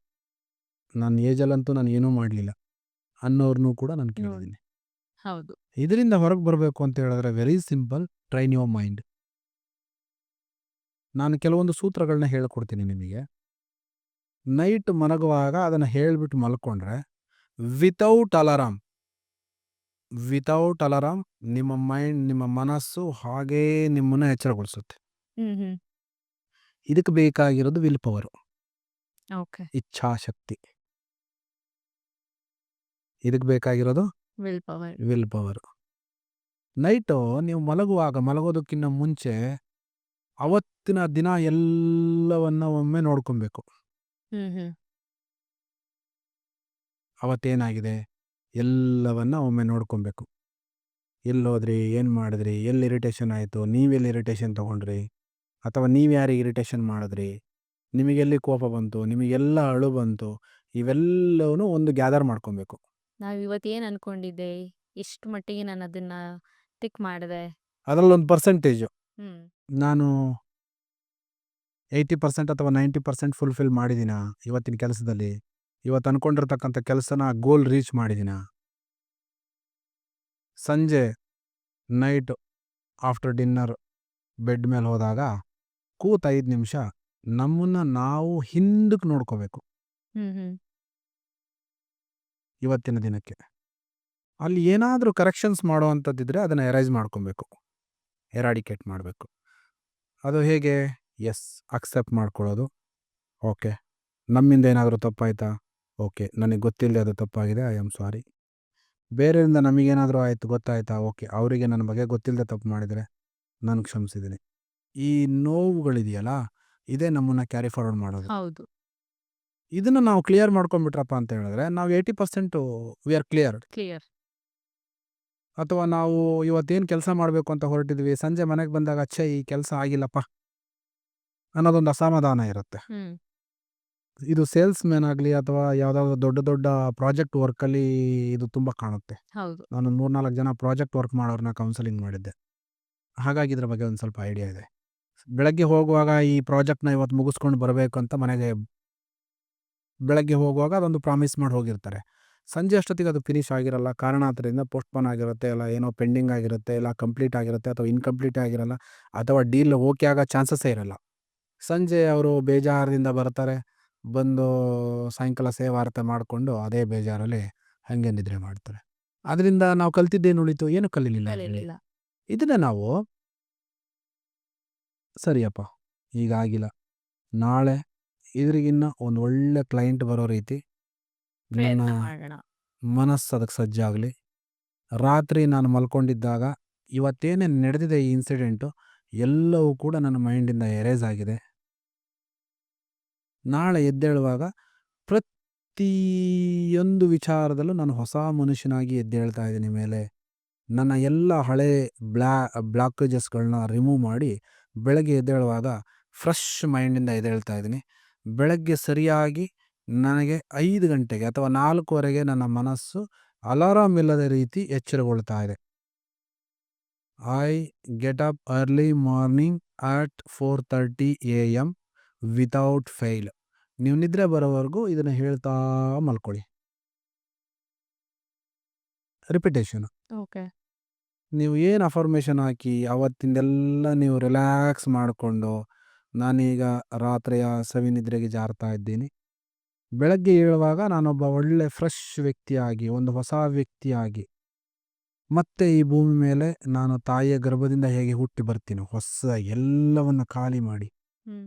ನನ್ನ ಏಜಲ್ಲಂತೂ ನಾನು ಏನೂ ಮಾಡಲಿಲ್ಲ ಅನ್ನೋರ್ನೂ ಕೂಡ ನಾನು ಕೇಳಿದ್ದೀನಿ. ಹೌದು. ಇದರಿಂದ ಹೊರಗೆ ಬರಬೇಕು ಅಂತ ಹೇಳಿದ್ರೆ very simple, train your mind. ನಾನು ಕೆಲವೊಂದು ಸೂತ್ರಗಳನ್ನ ಹೇಳ್ಕೊಡ್ತೀನಿ ನಿಮಗೆ. ನೈಟ್ ಮಲಗುವಾಗ ಅದನ್ನು ಹೇಳಿಬಿಟ್ಟು ಮಲ್ಕೊಂಡ್ರೆ ವಿತೌಟ್ ಅಲಾರಾಮ್ ವಿತೌಟ್ ಅಲಾರಾಮ್ ನಿಮ್ಮ ಮನಸ್ಸು ಹಾಗೇ ನಿಮ್ಮನ್ನು ಎಚ್ಚರಗೊಳಿಸುತ್ತೆ. ಇದಕ್ಕೆ ಬೇಕಾಗಿರೋದು ವಿಲ್ ಪವರು, ಓಕೆ. ಇಚ್ಛಾಶಕ್ತಿ. ಇದಕ್ಕೆ ಬೇಕಾಗಿರೋದು will power. Will power. Night ನೀವು ಮಲಗೋದಕ್ಕಿಂತ ಮುಂಚೆ ಅವತ್ತಿನ ದಿನ ಎಲ್ಲವನ್ನ ಒಮ್ಮೆ ನೋಡ್ಕೊಬೇಕು. ಅವತ್ತೇನಾಗಿದೆ ಎಲ್ಲವನ್ನ ಒಮ್ಮೆ ನೋಡ್ಕೊಬೇಕು. ಎಲ್ಲೋದ್ರಿ, ಏನು ಮಾಡಿದ್ರಿ, ಎಲ್ಲಿ ಇರಿಟೇಷನ್ ಆಯಿತು, ನೀವೆಲ್ಲಿ ಇರಿಟೇಷನ್ ತೊಗೊಂಡ್ರಿ, ಅಥವಾ ನೀವು ಯಾರಿಗೆ ಇರಿಟೇಷನ್ ಮಾಡಿದ್ರಿ, ನಿಮಗೆಲ್ಲಿ ಕೋಪ ಬಂತು, ನಿಮಗೆಲ್ಲ ಅಳು ಬಂತು, ಇವೆಲ್ಲವೂ ಒಂದು ಗ್ಯಾದರ್ ಮಾಡ್ಕೊಬೇಕು. ನಾವು ಇವತ್ತು ಏನು ಅನ್ಕೊಂಡಿದ್ದೆ, ಎಷ್ಟು ಮಟ್ಟಿಗೆ ನಾನು ಅದನ್ನ ಟಿಕ್ ಮಾಡಿದೆ. ಅದರಲ್ಲೊಂದು ಪರ್ಸೆಂಟೇಜು ಹ್ಮ್ ನಾನು 80% ಅಥವಾ 90% ಫುಲ್ಫಿಲ್ ಮಾಡಿದ್ದೀನ ಇವತ್ತಿನ ಕೆಲಸದಲ್ಲಿ, ಇವತ್ತು ಅಂದ್ಕೊಂಡಿರ್ತಕ್ಕಂಥ ಕೆಲಸನ ಗೋಲ್ ರೀಚ್ ಮಾಡಿದ್ದೀನ. ಸಂಜೆ ನೈಟ್ ಆಫ್ಟರ್ ಡಿನ್ನರ್ ಬೆಡ್ ಮೇಲೆ ಹೋದಾಗ ಕೂತ್ 5 ನಿಮಿಷ ನಮ್ಮನ್ನು ನಾವು ಹಿಂದಕ್ಕೆ ನೋಡ್ಕೋಬೇಕು. ಇವತ್ತಿನ ದಿನಕ್ಕೆ ಅಲ್ಲಿ ಏನಾದರೂ ಕರೆಕ್ಷನ್ಸ್ ಮಾಡೋವಂಥದ್ದಿದ್ರೆ ಅದನ್ನು ಎರೈಸ್ ಮಾಡ್ಕೊಬೇಕು, ಎರಾಡಿಕೇಟ್ ಮಾಡಬೇಕು. ಅದು ಹೇಗೆ? ಎಸ್, ಅಕ್ಸೆಪ್ಟ್ ಮಾಡ್ಕೊಳ್ಳೋದು. ಓಕೆ, ನಮ್ಮಿಂದ ಏನಾದರೂ ತಪ್ಪಾಯ್ತಾ? ಓಕೆ, ನನಗೆ ಗೊತ್ತಿಲ್ಲದೆ ಅದು ತಪ್ಪಾಗಿದೆ, ಐ ಆಮ್ ಸಾರಿ. ಬೇರೆಯಿಂದ ನಮಗೇನಾದರೂ ಆಯಿತು, ಗೊತ್ತಾಯ್ತಾ? ಓಕೆ, ಅವರಿಗೆ ನನ್ನ ಬಗ್ಗೆ ಗೊತ್ತಿಲ್ಲದೆ ತಪ್ಪು ಮಾಡಿದರೆ ನಾನು ಕ್ಷಮಿಸಿದ್ದೀನಿ. ಈ ನೋವುಗಳಿದೆಯಲ್ಲ, ಇದೇ ನಮ್ಮನ್ನು ಕ್ಯಾರಿ ಫಾರ್ವರ್ಡ್ ಮಾಡೋದು. ಹೌದು. ಇದನ್ನು ನಾವು ಕ್ಲಿಯರ್ ಮಾಡ್ಕೊಂಡ್ಬಿಟ್ರಪ್ಪ ಅಂತ ಹೇಳಿದ್ರೆ ನಾವು 80% ವಿ ಆರ್ ಕ್ಲಿಯರ್ಡ್. ಕ್ಲಿಯರ್. ಅಥವಾ ನಾವು ಇವತ್ತೇನು ಕೆಲಸ ಮಾಡಬೇಕು ಅಂತ ಹೊರಟಿದ್ವಿ, ಸಂಜೆ ಮನೆಗೆ ಬಂದಾಗ ಅಚ್ಚೆ ಈ ಕೆಲಸ ಆಗಿಲ್ಲಪ್ಪ ಅನ್ನೋದೊಂದು ಅಸಮಾಧಾನ ಇರುತ್ತೆ. ಇದು ಸೇಲ್ಸ್ ಮ್ಯಾನ್ ಆಗಲಿ ಅಥವಾ ಯಾವುದಾದ್ರು ದೊಡ್ಡ ದೊಡ್ಡ ಪ್ರಾಜೆಕ್ಟ್ ವರ್ಕಲ್ಲಿ ಇದು ತುಂಬ ಕಾಣುತ್ತೆ. ಹೌದು. ನಾನು 3-4 ಜನ ಪ್ರಾಜೆಕ್ಟ್ ವರ್ಕ್ ಮಾಡೋರನ್ನ ಕೌನ್ಸಲಿಂಗ್ ಮಾಡಿದ್ದೆ, ಹಾಗಾಗಿ ಇದ್ರ ಬಗ್ಗೆ ಒಂದು ಸ್ವಲ್ಪ ಐಡಿಯಾ ಇದೆ. ಬೆಳಗ್ಗೆ ಹೋಗುವಾಗ ಈ ಪ್ರಾಜೆಕ್ಟ್ನ ಇವತ್ತು ಮುಗಿಸ್ಕೊಂಡು ಬರಬೇಕು ಅಂತ ಮನೆಗೆ ಬೆಳಗ್ಗೆ ಹೋಗುವಾಗ ಅದೊಂದು ಪ್ರಾಮಿಸ್ ಮಾಡಿ ಹೋಗಿರ್ತಾರೆ. ಸಂಜೆ ಅಷ್ಟೊತ್ತಿಗೆ ಅದು ಫಿನಿಶ್ ಆಗಿರಲ್ಲ, ಕಾರಣಾಂತರದಿಂದ ಪೋಸ್ಟ್ಪೋನ್ ಆಗಿರುತ್ತೆ, ಇಲ್ಲ ಏನೋ ಪೆಂಡಿಂಗ್ ಆಗಿರುತ್ತೆ, ಇಲ್ಲ ಕಂಪ್ಲೀಟ್ ಆಗಿರುತ್ತೆ, ಅಥವಾ ಇನ್ಕಂಪ್ಲೀಟ್ ಆಗಿರಲ್ಲ, ಅಥವಾ ಡೀಲ್ ಓಕೆ ಆಗೋ ಚಾನ್ಸಸ್ಸೇ ಇರಲ್ಲ. ಸಂಜೆ ಅವರು ಬೇಜಾರದಿಂದ ಬರ್ತಾರೆ, ಬಂದು ಸಾಯಂಕಾಲ ಸೇವಾರ್ತೆ ಮಾಡಿಕೊಂಡು ಅದೇ ಬೇಜಾರಲ್ಲಿ ಹಾಗೆ ನಿದ್ರೆ ಮಾಡ್ತಾರೆ. ಅದರಿಂದ ನಾವು ಕಲ್ತಿದ್ದೇನು ಉಳಿತು? ಏನು ಕಲೀಲಿಲ್ಲ. ಇದನ್ನ ನಾವು ಸರಿಯಪ್ಪ ಈಗಾಗಿಲ್ಲ, ನಾಳೆ ಇದ್ರಿಗಿನ್ನ ಒಂದು ಒಳ್ಳೆ ಕ್ಲೈಂಟ್ ಬರೋ ರೀತಿ ನನ್ನ ಮನಸ್ಸು ಅದಕ್ಕೆ ಸಜ್ಜಾಗಲಿ. ರಾತ್ರಿ ನಾನು ಮಲ್ಕೊಂಡಿದ್ದಾಗ ಇವತ್ತೇನೇನು ನಡೆದಿದೆ ಈ ಇನ್ಸಿಡೆಂಟು ಎಲ್ಲವೂ ಕೂಡ ನನ್ನ ಮೈಂಡಿಂದ ಎರೇಸ್ ಆಗಿದೆ. ನಾಳೆ ಎದ್ದೇಳುವಾಗ ಪ್ರತಿಯೊಂದು ವಿಚಾರದಲ್ಲೂ ನಾನು ಹೊಸ ಮನುಷ್ಯನಾಗಿ ಎದ್ದೇಳ್ತಾ ಇದ್ದೀನಿ. ಮೇಲೆ ನನ್ನ ಎಲ್ಲ ಹಳೆ ಬ್ಲಾಕೇಜಸ್ಗಳನ್ನ ರಿಮೂವ್ ಮಾಡಿ ಬೆಳಗ್ಗೆ ಎದ್ದೇಳುವಾಗ ಫ್ರೆಶ್ ಮೈಂಡಿಂದ ಎದ್ದೇಳ್ತಾ ಇದ್ದೀನಿ. ಬೆಳಗ್ಗೆ ಸರಿಯಾಗಿ ನನಗೆ 5 ಗಂಟೆಗೆ ಅಥವಾ 4:15 ನನ್ನ ಮನಸ್ಸು ಅಲಾರಾಮ್ ಇಲ್ಲದ ರೀತಿ ಎಚ್ಚರಗೊಳ್ತಾ ಇದೆ. I get up early morning at 4:30 AM without fail. ನೀವು ನಿದ್ರೆ ಬರೋವರೆಗೂ ಇದನ್ನು ಹೇಳ್ತಾ ಮಲ್ಕೊಳ್ಳಿ. ರಿಪಿಟೇಷನ್. ಓಕೆ. ನೀವು ಏನು ಅಫರ್ಮೇಷನ್ ಹಾಕಿ ಅವತ್ತಿಂದೆಲ್ಲ ನೀವು ರಿಲ್ಯಾಕ್ಸ್ ಮಾಡಿಕೊಂಡು ನಾನೀಗ ರಾತ್ರಿಯ ಸವಿನಿದ್ರೆಗೆ ಜಾರ್ತಾ ಇದ್ದೀನಿ, ಬೆಳಗ್ಗೆ ಏಳುವಾಗ ನಾನೊಬ್ಬ ಒಳ್ಳೆ ಫ್ರೆಶ್ ವ್ಯಕ್ತಿಯಾಗಿ, ಒಂದು ಹೊಸ ವ್ಯಕ್ತಿಯಾಗಿ ಮತ್ತೆ ಈ ಭೂಮಿ ಮೇಲೆ ನಾನು ತಾಯಿಯ ಗರ್ಭದಿಂದ ಹೇಗೆ ಹುಟ್ಟಿ ಬರ್ತೀನಿ, ಹೊಸ ಎಲ್ಲವನ್ನು ಖಾಲಿ ಮಾಡಿ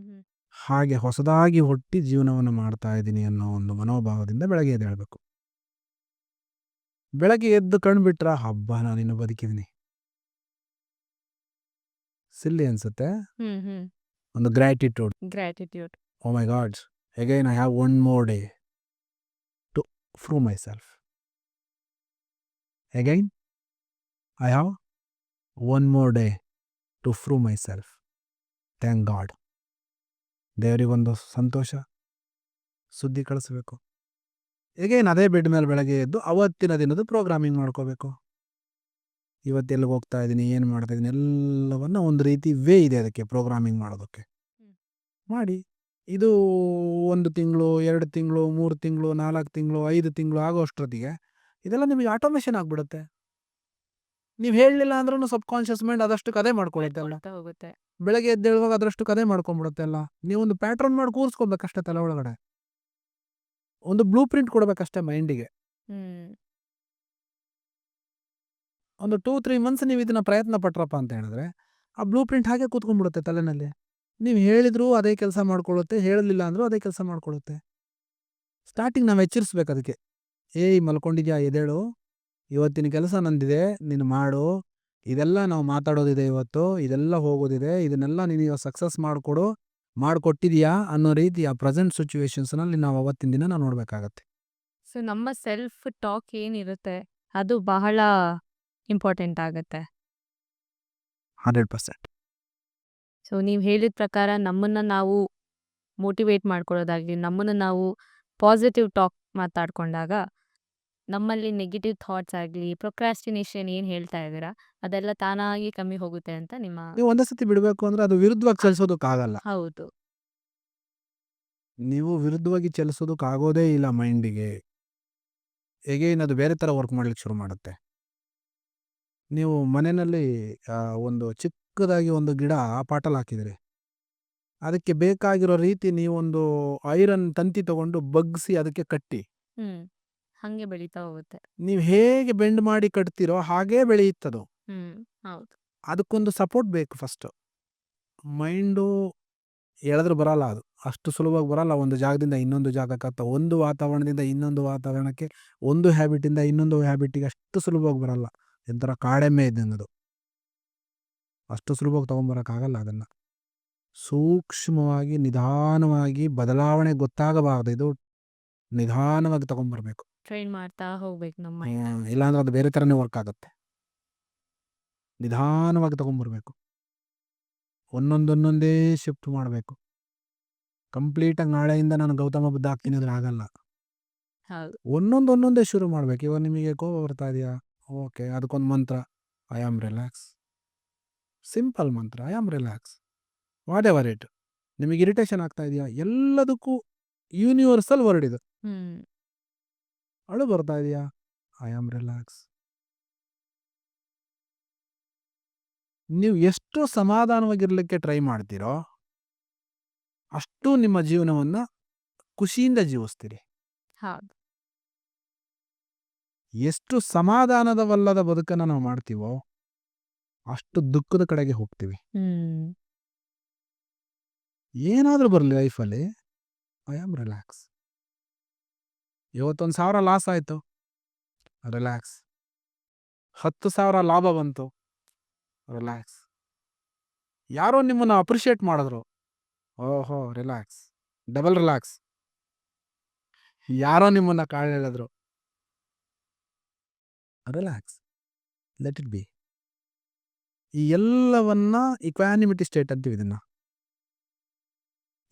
ಹಾಗೆ ಹೊಸದಾಗಿ ಹುಟ್ಟಿ ಜೀವನವನ್ನು ಮಾಡ್ತಾ ಇದ್ದೀನಿ ಅನ್ನೋ ಒಂದು ಮನೋಭಾವದಿಂದ ಬೆಳಗ್ಗೆ ಎದ್ದೇಳಬೇಕು. ಬೆಳಗ್ಗೆ ಎದ್ದು ಕಣ್ಬಿಟ್ರ ಹಬ್ಬ ನಾನಿನ್ನು ಬದುಕಿದ್ದೀನಿ, ಸಿಲ್ಲಿ ಅನ್ಸುತ್ತೆ. ಒಂದು gratitude. Oh my God, again I have one more day to prove myself. Again I have one more day to prove myself. Thank God. ದೇವರಿಗೊಂದು ಸಂತೋಷ ಸುದ್ದಿ ಕಳಿಸ್ಬೇಕು. ಅಗೈನ್ ಅದೇ ಬೆಡ್ ಮೇಲೆ ಬೆಳಗ್ಗೆ ಎದ್ದು ಅವತ್ತಿನ ದಿನದ ಪ್ರೋಗ್ರಾಮಿಂಗ್ ಮಾಡ್ಕೋಬೇಕು. ಇವತ್ತೆಲ್ಲಿಗೆ ಹೋಗ್ತಾ ಇದ್ದೀನಿ, ಏನು ಮಾಡ್ತಾ ಇದ್ದೀನಿ, ಎಲ್ಲವನ್ನ ಒಂದು ರೀತಿ ವೇ ಇದೆ ಅದಕ್ಕೆ ಪ್ರೋಗ್ರಾಮಿಂಗ್ ಮಾಡೋದಕ್ಕೆ. ಮಾಡಿ ಇದು 1 ತಿಂಗಳು, 2 ತಿಂಗಳು, 3 ತಿಂಗಳು, 4 ತಿಂಗಳು, 5 ತಿಂಗಳು ಆಗೋ ಅಷ್ಟೊತ್ತಿಗೆ ಇದೆಲ್ಲ ನಿಮಗೆ ಆಟೋಮೇಷನ್ ಆಗಿಬಿಡುತ್ತೆ. ನೀವು ಹೇಳಲಿಲ್ಲ ಅಂದ್ರೂ ಸಬ್ ಕಾನ್ಷಿಯಸ್ ಮೈಂಡ್ ಅದಷ್ಟಕ್ಕೆ ಅದೇ ಮಾಡ್ಕೊಳುತ್ತೆ ಅಲ್ಲ. ಹೋಗುತ್ತೆ. ಬೆಳಗ್ಗೆ ಎದ್ದೇಳುವಾಗ ಅದರಷ್ಟಕ್ಕೆ ಅದೇ ಮಾಡ್ಕೊಂಡ್ಬಿಡುತ್ತೆ ಅಲ್ಲ. ನೀವೊಂದು ಪ್ಯಾಟ್ರನ್ ಮಾಡಿ ಕೂರಿಸ್ಕೋಬೇಕಷ್ಟೇ ತಲೆ ಒಳಗಡೆ, ಒಂದು ಬ್ಲೂ ಪ್ರಿಂಟ್ ಕೊಡಬೇಕಷ್ಟೇ ಮೈಂಡಿಗೆ. ಒಂದು 2-3 ಮಂತ್ಸ್ ನೀವು ಇದನ್ನ ಪ್ರಯತ್ನ ಪಟ್ರಪ್ಪ ಅಂತ ಹೇಳಿದ್ರೆ, ಆ ಬ್ಲೂ ಪ್ರಿಂಟ್ ಹಾಗೆ ಕೂತ್ಕೊಂಡ್ಬಿಡುತ್ತೆ ತಲೆನಲ್ಲಿ. ನೀವು ಹೇಳಿದ್ರೂ ಅದೇ ಕೆಲಸ ಮಾಡ್ಕೊಳ್ಳುತ್ತೆ, ಹೇಳಲಿಲ್ಲ ಅಂದ್ರೂ ಅದೇ ಕೆಲಸ ಮಾಡ್ಕೊಳ್ಳುತ್ತೆ. ಸ್ಟಾರ್ಟಿಂಗ್ ನಾವು ಎಚ್ಚರಿಸ್ಬೇಕು ಅದಕ್ಕೆ. ಏಯ್ ಮಲ್ಕೊಂಡಿದ್ಯಾ ಎದ್ದೇಳು, ಇವತ್ತಿನ ಕೆಲಸ ನಂದಿದೆ, ನೀನು ಮಾಡು, ಇದೆಲ್ಲ ನಾವು ಮಾತಾಡೋದಿದೆ ಇವತ್ತು, ಇದೆಲ್ಲ ಹೋಗೋದಿದೆ, ಇದನ್ನೆಲ್ಲ ನೀನು ಇವಾಗ ಸಕ್ಸಸ್ ಮಾಡಿಕೊಟ್ಟಿದೀಯಾ ಅನ್ನೋ ರೀತಿ ಆ ಪ್ರೆಸೆಂಟ್ ಸಿಚುವೇಶನ್ಸ್ನಲ್ಲಿ ನಾವು ಅವತ್ತಿನ ದಿನ ನಾವು ನೋಡಬೇಕಾಗತ್ತೆ. ಸೊ ನಮ್ಮ ಸೆಲ್ಫ್ ಟಾಕ್ ಏನಿರುತ್ತೆ ಅದು ಬಹಳ ಇಂಪಾರ್ಟೆಂಟ್ ಆಗುತ್ತೆ. 100%. ಸೊ ನೀವು ಹೇಳಿದ ಪ್ರಕಾರ ನಮ್ಮನ್ನು ನಾವು ಮೋಟಿವೇಟ್ ಮಾಡ್ಕೊಳ್ಳೋದಾಗಲಿ, ನಮ್ಮನ್ನು ನಾವು ಪಾಸಿಟಿವ್ ಟಾಕ್ ಮಾತಾಡ್ಕೊಂಡಾಗ ನಮ್ಮಲ್ಲಿ ನೆಗೆಟಿವ್ ಥಾಟ್ಸ್ ಆಗಲಿ, ಪ್ರೊಕ್ರಾಸ್ಟಿನೇಷನ್ ಏನು ಹೇಳ್ತಾ ಇದ್ದೀರಾ ಅದೆಲ್ಲ ತಾನಾಗಿ ಕಮ್ಮಿ ಹೋಗುತ್ತೆ ಅಂತ ನಿಮ್ಮ ನೀವು ಒಂದೇ ಸತಿ ಬಿಡಬೇಕು ಅಂದರೆ ಅದು ವಿರುದ್ಧವಾಗಿ ಚಲಿಸೋದಕ್ಕಾಗಲ್ಲ. ಹೌದು. ನೀವು ವಿರುದ್ಧವಾಗಿ ಚಲಿಸೋದಕ್ಕಾಗೋದೇ ಇಲ್ಲ ಮೈಂಡಿಗೆ. ಎಗೇನ್ ಅದು ಬೇರೆ ಥರ ವರ್ಕ್ ಮಾಡ್ಲಿಕ್ಕೆ ಶುರು ಮಾಡುತ್ತೆ. ನೀವು ಮನೆಯಲ್ಲಿ ಒಂದು ಚಿಕ್ಕದಾಗಿ ಒಂದು ಗಿಡ ಪಾಟಲ್ಲಿ ಹಾಕಿದಿರಿ. ಅದಕ್ಕೆ ಬೇಕಾಗಿರೋ ರೀತಿ ನೀವೊಂದು ಐರನ್ ತಂತಿ ತಗೊಂಡು ಬಗ್ಸಿ ಅದಕ್ಕೆ ಕಟ್ಟಿ. ಹಂಗೆ ಬೆಳೀತಾ ಹೋಗುತ್ತೆ. ನೀವು ಹೇಗೆ ಬೆಂಡ್ ಮಾಡಿ ಕಟ್ತೀರೋ ಹಾಗೇ ಬೆಳೆಯುತ್ತದು. ಹೌದು. ಅದಕ್ಕೊಂದು ಸಪೋರ್ಟ್ ಬೇಕು ಫಸ್ಟು. ಮೈಂಡು ಎಳೆದ್ರೆ ಬರಲ್ಲ ಅದು. ಅಷ್ಟು ಸುಲಭವಾಗಿ ಬರಲ್ಲ ಒಂದು ಜಾಗದಿಂದ ಇನ್ನೊಂದು ಜಾಗಕ್ಕೆ, ಅಥವಾ ಒಂದು ವಾತಾವರಣದಿಂದ ಇನ್ನೊಂದು ವಾತಾವರಣಕ್ಕೆ, ಒಂದು ಹ್ಯಾಬಿಟಿಂದ ಇನ್ನೊಂದು ಹ್ಯಾಬಿಟಿಗೆ ಅಷ್ಟು ಸುಲಭವಾಗಿ ಬರಲ್ಲ. ಒಂಥರ ಕಾಡೆಮ್ಮೆ ಇದ್ದಂಗೆ ಅದು. ಅಷ್ಟು ಸುಲಭವಾಗಿ ತೊಗೊಂಬರೋಕ್ಕಾಗಲ್ಲ ಅದನ್ನು. ಸೂಕ್ಷ್ಮವಾಗಿ ನಿಧಾನವಾಗಿ ಬದಲಾವಣೆ ಗೊತ್ತಾಗಬಾರ್ದು, ಇದು ನಿಧಾನವಾಗಿ ತೊಗೊಂಬರ್ಬೇಕು. ಟ್ರೈನ್ ಮಾಡ್ತಾ ಹೋಗ್ಬೇಕು ನಮ್ಮ ಇಲ್ಲಾಂದ್ರೆ ಅದು ಬೇರೆ ಥರನೇ ವರ್ಕ್ ಆಗುತ್ತೆ. ನಿಧಾನವಾಗಿ ತೊಗೊಂಬರ್ಬೇಕು. ಒಂದೊಂದೊಂದೇ ಶಿಫ್ಟ್ ಮಾಡಬೇಕು. ಕಂಪ್ಲೀಟಾಗಿ ನಾಳೆಯಿಂದ ನಾನು ಗೌತಮ ಬುದ್ಧ ಆಗ್ತೀನಿ ಅಂದ್ರೆ ಆಗಲ್ಲ. ಹೌದು. ಒಂದೊಂದೊಂದೇ ಶುರು ಮಾಡಬೇಕು. ಇವಾಗ ನಿಮಗೆ ಕೋಪ ಬರ್ತಾ ಇದೆಯಾ, ಓಕೆ, ಅದಕ್ಕೊಂದು ಮಂತ್ರ, ಐ ಆಮ್ ರಿಲ್ಯಾಕ್ಸ್. ಸಿಂಪಲ್ ಮಂತ್ರ, I am relax. What ever it. ನಿಮಗೆ ಇರಿಟೇಷನ್ ಆಗ್ತಾ ಇದೆಯಾ, ಎಲ್ಲದಕ್ಕೂ ಯೂನಿವರ್ಸಲ್ ವರ್ಡ್ ಇದು. ಅಳು ಬರ್ತಾ ಇದೆಯಾ, ಐ ಆಮ್ ರಿಲ್ಯಾಕ್ಸ್. ನೀವು ಎಷ್ಟು ಸಮಾಧಾನವಾಗಿರ್ಲಿಕ್ಕೆ ಟ್ರೈ ಮಾಡ್ತೀರೋ ಅಷ್ಟು ನಿಮ್ಮ ಜೀವನವನ್ನು ಖುಷಿಯಿಂದ ಜೀವಿಸ್ತೀರಿ. ಹೌದು. ಎಷ್ಟು ಸಮಾಧಾನದವಲ್ಲದ ಬದುಕನ್ನು ನಾವು ಮಾಡ್ತೀವೋ ಅಷ್ಟು ದುಃಖದ ಕಡೆಗೆ ಹೋಗ್ತೀವಿ. ಏನಾದರೂ ಬರಲಿ ಲೈಫಲ್ಲಿ, ಐ ಆಮ್ ರಿಲ್ಯಾಕ್ಸ್. ಇವತ್ತೊಂದು 1,000 ಲಾಸ್ ಆಯಿತು, ರಿಲ್ಯಾಕ್ಸ್. 10,000 ಲಾಭ ಬಂತು, ರಿಲ್ಯಾಕ್ಸ್. ಯಾರೋ ನಿಮ್ಮನ್ನು ಅಪ್ರಿಷಿಯೇಟ್ ಮಾಡಿದ್ರು, ಓಹೋ ರಿಲ್ಯಾಕ್ಸ್, ಡಬಲ್ ರಿಲ್ಯಾಕ್ಸ್. ಯಾರೋ ನಿಮ್ಮನ್ನು ಕಾಳು ಹೇಳಿದ್ರು, ರಿಲ್ಯಾಕ್ಸ್, ಲೆಟ್ ಇಟ್ ಬಿ. ಈ ಎಲ್ಲವನ್ನ ಇಕ್ವಾನಿಮಿಟಿ ಸ್ಟೇಟ್ ಅಂತೀವಿ. ಇದನ್ನು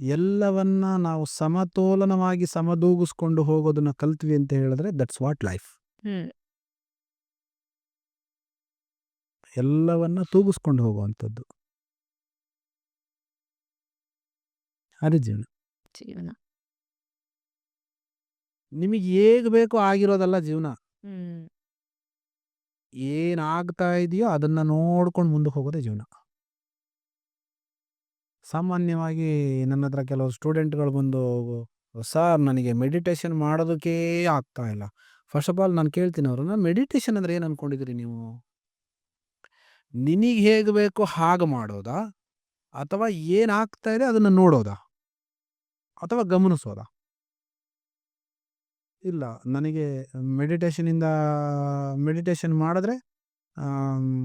ಎಲ್ಲವನ್ನ ನಾವು ಸಮತೋಲನವಾಗಿ ಸಮದೂಗಿಸ್ಕೊಂಡು ಹೋಗೋದನ್ನ ಕಲ್ತ್ವಿ ಅಂತ ಹೇಳಿದ್ರೆ ದಟ್ಸ್ ವಾಟ್ ಲೈಫ್. ಎಲ್ಲವನ್ನ ತೂಗಿಸ್ಕೊಂಡು ಹೋಗುವಂಥದ್ದು ಅದೇ ಜೀವನ. ನಿಮಗೆ ಹೇಗೆ ಬೇಕೋ ಆಗಿರೋದಲ್ಲ ಜೀವನ. ಏನಾಗ್ತಾ ಇದೆಯೋ ಅದನ್ನ ನೋಡ್ಕೊಂಡು ಮುಂದಕ್ಕೆ ಹೋಗೋದೇ ಜೀವನ. ಸಾಮಾನ್ಯವಾಗಿ ನನ್ನ ಹತ್ರ ಕೆಲವು ಸ್ಟೂಡೆಂಟ್ಗಳು ಬಂದು, ಸರ್ ನನಗೆ ಮೆಡಿಟೇಷನ್ ಮಾಡೋದಕ್ಕೇ ಆಗ್ತಾ ಇಲ್ಲ. ಫಸ್ಟ್ ಆಫ್ ಆಲ್ ನಾನು ಕೇಳ್ತೀನಿ ಅವ್ರನ್ನ, ಮೆಡಿಟೇಷನ್ ಅಂದರೆ ಏನು ಅಂದ್ಕೊಂಡಿದ್ದೀರಿ ನೀವು? ನಿನಗೆ ಹೇಗೆ ಬೇಕೋ ಹಾಗೆ ಮಾಡೋದಾ, ಅಥವಾ ಏನಾಗ್ತಾ ಇದೆ ಅದನ್ನು ನೋಡೋದಾ, ಅಥವಾ ಗಮನಿಸೋದಾ? ಇಲ್ಲ, ನನಗೆ ಮೆಡಿಟೇಷನ್ ಮಾಡಿದ್ರೆ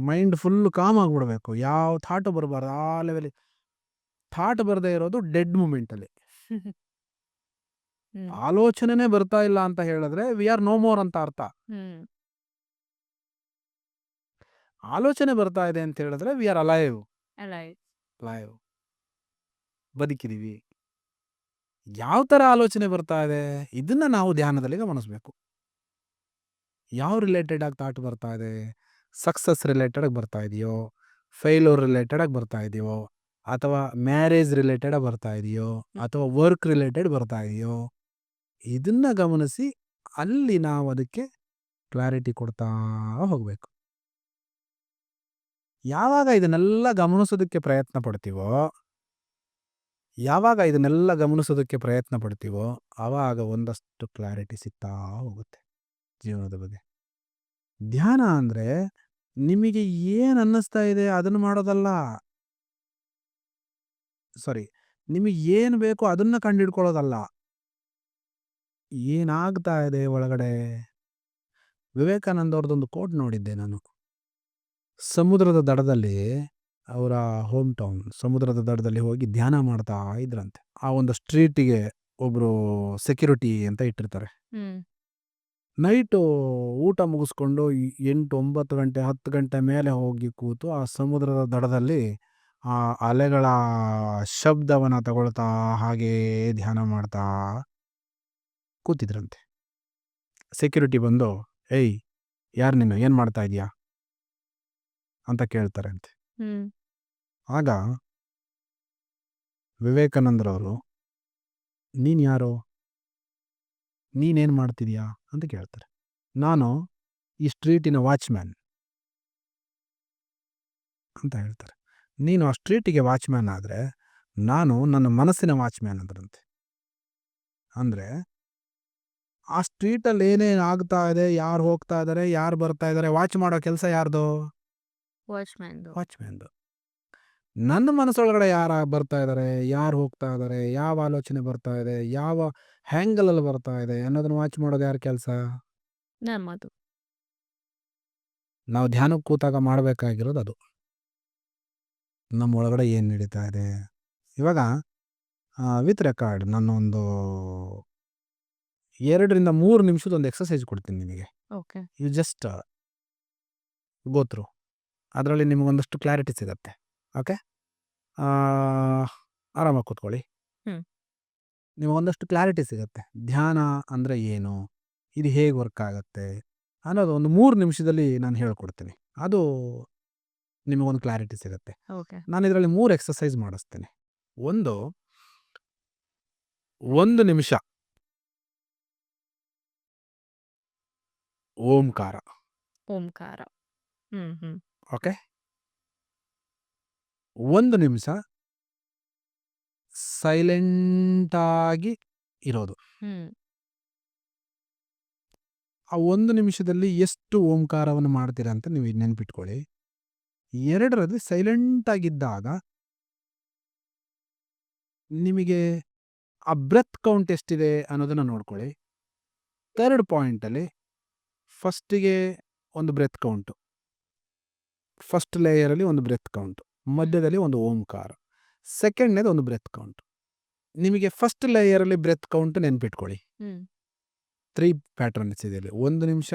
ಮೈಂಡ್ ಫುಲ್ ಕಾಮ್ ಆಗಿಬಿಡ್ಬೇಕು, ಯಾವ ಥಾಟು ಬರಬಾರ್ದು. ಆ ಲೆವೆಲ್ ಥಾಟ್ ಬರದೇ ಇರೋದು ಡೆಡ್ ಮೂಮೆಂಟಲ್ಲಿ. ಆಲೋಚನೆನೇ ಬರ್ತಾ ಇಲ್ಲ ಅಂತ ಹೇಳಿದ್ರೆ ವಿ ಆರ್ ನೋ ಮೋರ್ ಅಂತ ಅರ್ಥ. ಆಲೋಚನೆ ಬರ್ತಾ ಇದೆ ಅಂತ ಹೇಳಿದ್ರೆ ವಿ ಆರ್ ಅಲೈವ್, ಬದುಕಿದೀವಿ. ಯಾವ ಥರ ಆಲೋಚನೆ ಬರ್ತಾ ಇದೆ ಇದನ್ನ ನಾವು ಧ್ಯಾನದಲ್ಲಿ ಗಮನಿಸ್ಬೇಕು. ಯಾವ ರಿಲೇಟೆಡ್ ಆಗಿ ಥಾಟ್ ಬರ್ತಾ ಇದೆ, ಸಕ್ಸಸ್ ರಿಲೇಟೆಡ್ ಆಗಿ ಬರ್ತಾ ಇದೆಯೋ, ಫೇಲ್ಯೂರ್ ರಿಲೇಟೆಡ್ ಆಗಿ ಬರ್ತಾ ಇದೆಯೋ, ಅಥವಾ ಮ್ಯಾರೇಜ್ ರಿಲೇಟೆಡ್ ಆಗಿ ಬರ್ತಾ ಇದೆಯೋ, ಅಥವಾ ವರ್ಕ್ ರಿಲೇಟೆಡ್ ಬರ್ತಾ ಇದೆಯೋ, ಇದನ್ನ ಗಮನಿಸಿ ಅಲ್ಲಿ ನಾವು ಅದಕ್ಕೆ ಕ್ಲಾರಿಟಿ ಕೊಡ್ತಾ ಹೋಗ್ಬೇಕು. ಯಾವಾಗ ಇದನ್ನೆಲ್ಲ ಗಮನಿಸೋದಕ್ಕೆ ಪ್ರಯತ್ನ ಪಡ್ತೀವೋ ಆವಾಗ ಒಂದಷ್ಟು ಕ್ಲಾರಿಟಿ ಸಿಗ್ತಾ ಹೋಗುತ್ತೆ ಜೀವನದ ಬಗ್ಗೆ. ಧ್ಯಾನ ಅಂದರೆ ನಿಮಗೆ ಏನು ಅನ್ನಿಸ್ತಾ ಇದೆ ಅದನ್ನು ಮಾಡೋದಲ್ಲ. ಸಾರಿ, ನಿಮಗೆ ಏನು ಬೇಕೋ ಅದನ್ನ ಕಂಡುಹಿಡ್ಕೊಳ್ಳೋದಲ್ಲ. ಏನಾಗ್ತಾ ಇದೆ ಒಳಗಡೆ? ವಿವೇಕಾನಂದ ಅವ್ರದ್ದೊಂದು ಕೋಟ್ ನೋಡಿದ್ದೆ ನಾನು. ಸಮುದ್ರದ ದಡದಲ್ಲಿ ಅವರ ಹೋಮ್ ಟೌನ್ ಸಮುದ್ರದ ದಡದಲ್ಲಿ ಹೋಗಿ ಧ್ಯಾನ ಮಾಡ್ತಾ ಇದ್ರಂತೆ. ಆ ಒಂದು ಸ್ಟ್ರೀಟಿಗೆ ಒಬ್ರು ಸೆಕ್ಯೂರಿಟಿ ಅಂತ ಇಟ್ಟಿರ್ತಾರೆ. ಹ್ಮ್. ನೈಟು ಊಟ ಮುಗಿಸ್ಕೊಂಡು 8, 9 ಗಂಟೆ 10 ಗಂಟೆ ಮೇಲೆ ಹೋಗಿ ಕೂತು ಆ ಸಮುದ್ರದ ದಡದಲ್ಲಿ ಆ ಅಲೆಗಳ ಶಬ್ದವನ್ನು ತಗೊಳ್ತಾ ಹಾಗೇ ಧ್ಯಾನ ಮಾಡ್ತಾ ಕೂತಿದ್ರಂತೆ. ಸೆಕ್ಯೂರಿಟಿ ಬಂದು, ಏಯ್ ಯಾರು ನೀನು, ಏನು ಮಾಡ್ತಾ ಇದೀಯಾ ಅಂತ ಕೇಳ್ತಾರೆ ಅಂತೆ. ಹ್ಮ್. ಆಗ ವಿವೇಕಾನಂದರವರು, ನೀನು ಯಾರು, ನೀನೇನು ಮಾಡ್ತಿದ್ಯಾ ಅಂತ ಕೇಳ್ತಾರೆ. ನಾನು ಈ ಸ್ಟ್ರೀಟಿನ ವಾಚ್ಮ್ಯಾನ್ ಅಂತ ಹೇಳ್ತಾರೆ. ನೀನು ಆ ಸ್ಟ್ರೀಟಿಗೆ ವಾಚ್ಮ್ಯಾನ್ ಆದರೆ ನಾನು ನನ್ನ ಮನಸ್ಸಿನ ವಾಚ್ಮ್ಯಾನ್ ಅಂದ್ರಂತೆ. ಅಂದರೆ ಆ ಸ್ಟ್ರೀಟಲ್ಲಿ ಏನೇನು ಆಗ್ತಾ ಇದೆ, ಯಾರು ಹೋಗ್ತಾ ಇದ್ದಾರೆ, ಯಾರು ಬರ್ತಾ ಇದ್ದಾರೆ, ವಾಚ್ ಮಾಡೋ ಕೆಲಸ ಯಾರ್ದು? ವಾಚ್ಮ್ಯಾನ್ದು. ವಾಚ್ಮ್ಯಾನ್ದು. ನನ್ನ ಮನಸ್ಸೊಳಗಡೆ ಯಾರು ಬರ್ತಾ ಇದ್ದಾರೆ, ಯಾರು ಹೋಗ್ತಾ ಇದ್ದಾರೆ, ಯಾವ ಆಲೋಚನೆ ಬರ್ತಾ ಇದೆ, ಯಾವ ಹ್ಯಾಂಗಲಲ್ಲಿ ಬರ್ತಾ ಇದೆ ಅನ್ನೋದನ್ನು ವಾಚ್ ಮಾಡೋದು ಯಾರ ಕೆಲಸ? ನಮ್ಮದು. ನಾವು ಧ್ಯಾನಕ್ಕೆ ಕೂತಾಗ ಮಾಡಬೇಕಾಗಿರೋದು ಅದು. ನಮ್ಮ ಒಳಗಡೆ ಏನು ನಡೀತಾ ಇದೆ. ಇವಾಗ ವಿತ್ ರೆಕಾರ್ಡ್ ನಾನೊಂದು 2 ರಿಂದ 3 ನಿಮಿಷದ ಒಂದು ಎಕ್ಸಸೈಸ್ ಕೊಡ್ತೀನಿ ನಿಮಗೆ. Okay. You just go through. ಅದರಲ್ಲಿ ನಿಮಗೊಂದಷ್ಟು ಕ್ಲಾರಿಟಿ ಸಿಗುತ್ತೆ. ಓಕೆ, ಆರಾಮಾಗಿ ಕೂತ್ಕೊಳ್ಳಿ. ಹ್ಮ್. ನಿಮಗೊಂದಷ್ಟು ಕ್ಲಾರಿಟಿ ಸಿಗುತ್ತೆ. ಧ್ಯಾನ ಅಂದರೆ ಏನು, ಇದು ಹೇಗೆ ವರ್ಕ್ ಆಗುತ್ತೆ ಅನ್ನೋದು ಒಂದು 3 ನಿಮಿಷದಲ್ಲಿ ನಾನು ಹೇಳ್ಕೊಡ್ತೀನಿ. ಅದು ನಿಮಗೊಂದು ಕ್ಲಾರಿಟಿ ಸಿಗುತ್ತೆ. ಓಕೆ. ನಾನು ಇದರಲ್ಲಿ 3 ಎಕ್ಸಸೈಸ್ ಮಾಡಿಸ್ತೇನೆ. ಒಂದು 1 ನಿಮಿಷ ಓಂಕಾರ. ಓಂಕಾರ. ಹ್ಮ್. ಹ್ಮ್. ಓಕೆ, 1 ನಿಮಿಷ ಸೈಲೆಂಟಾಗಿ ಇರೋದು. ಹ್ಮ್. ಆ 1 ನಿಮಿಷದಲ್ಲಿ ಎಷ್ಟು ಓಂಕಾರವನ್ನು ಮಾಡ್ತೀರಾ ಅಂತ ನೀವು ನೆನ್ಪಿಟ್ಕೊಳ್ಳಿ. 2ರಲ್ಲಿ ಸೈಲೆಂಟಾಗಿದ್ದಾಗ ನಿಮಗೆ ಆ ಬ್ರೆತ್ ಕೌಂಟ್ ಎಷ್ಟಿದೆ ಅನ್ನೋದನ್ನು ನೋಡ್ಕೊಳ್ಳಿ. 3rd ಪಾಯಿಂಟಲ್ಲಿ ಫಸ್ಟಿಗೆ ಒಂದು ಬ್ರೆತ್ ಕೌಂಟು, ಫಸ್ಟ್ ಲೇಯರಲ್ಲಿ ಒಂದು ಬ್ರೆತ್ ಕೌಂಟು, ಮಧ್ಯದಲ್ಲಿ ಒಂದು ಓಂಕಾರ, ಸೆಕೆಂಡ್ನೇದು ಒಂದು ಬ್ರೆತ್ ಕೌಂಟು. ನಿಮಗೆ ಫಸ್ಟ್ ಲೇಯರಲ್ಲಿ ಬ್ರೆತ್ ಕೌಂಟ್ ನೆನ್ಪಿಟ್ಕೊಳ್ಳಿ. ಹ್ಮ್. 3 ಪ್ಯಾಟರ್ನ್ಸ್ ಇದೆ ಇಲ್ಲಿ. 1 ನಿಮಿಷ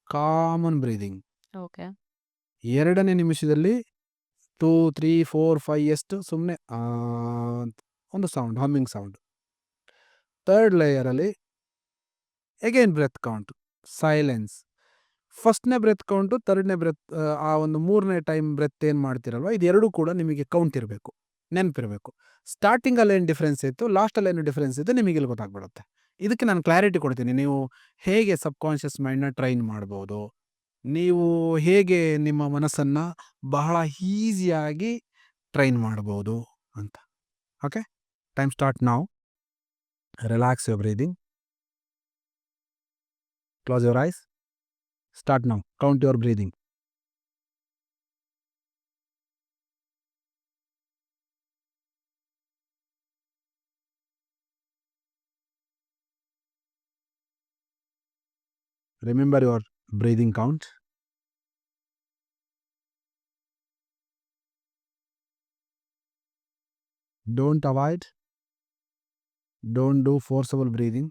ಕಾಮನ್ ಬ್ರೀದಿಂಗ್. ಓಕೆ. 2ನೇ ನಿಮಿಷದಲ್ಲಿ 2, 3, 4, 5 ಎಷ್ಟು ಸುಮ್ಮನೆ ಒಂದು ಸೌಂಡ್, ಹಮ್ಮಿಂಗ್ ಸೌಂಡ್. 3rd ಲೇಯರಲ್ಲಿ ಅಗೈನ್ ಬ್ರೆತ್ ಕೌಂಟ್, ಸೈಲೆನ್ಸ್. ಫಸ್ಟ್ನೇ ಬ್ರೆತ್ ಕೌಂಟು, 3ನೇ ಬ್ರೆತ್, ಆ ಒಂದು 3ನೇ ಟೈಮ್ ಬ್ರೆತ್ ಏನು ಮಾಡ್ತಿರಲ್ವ, ಇದೆರಡೂ ಕೂಡ ನಿಮಗೆ ಕೌಂಟ್ ಇರಬೇಕು, ನೆನಪಿರಬೇಕು. ಸ್ಟಾರ್ಟಿಂಗಲ್ಲಿ ಏನು ಡಿಫ್ರೆನ್ಸ್ ಇತ್ತು, ಲಾಸ್ಟಲ್ಲಿ ಏನು ಡಿಫ್ರೆನ್ಸ್ ಇತ್ತು ನಿಮಗೆ ಇಲ್ಲಿ ಗೊತ್ತಾಗ್ಬಿಡುತ್ತೆ. ಇದಕ್ಕೆ ನಾನು ಕ್ಲಾರಿಟಿ ಕೊಡ್ತೀನಿ. ನೀವು ಹೇಗೆ ಸಬ್ಕಾನ್ಷಿಯಸ್ ಮೈಂಡ್ನ ಟ್ರೈನ್ ಮಾಡ್ಬೋದು, ನೀವು ಹೇಗೆ ನಿಮ್ಮ ಮನಸ್ಸನ್ನು ಬಹಳ ಈಸಿಯಾಗಿ ಟ್ರೈನ್ ಮಾಡ್ಬೋದು ಅಂತ. Okay, time start now. Relax your breathing. Close your eyes. Start now. Count your breathing. Remember your breathing count. Don't avoid. Don't do forcible breathing.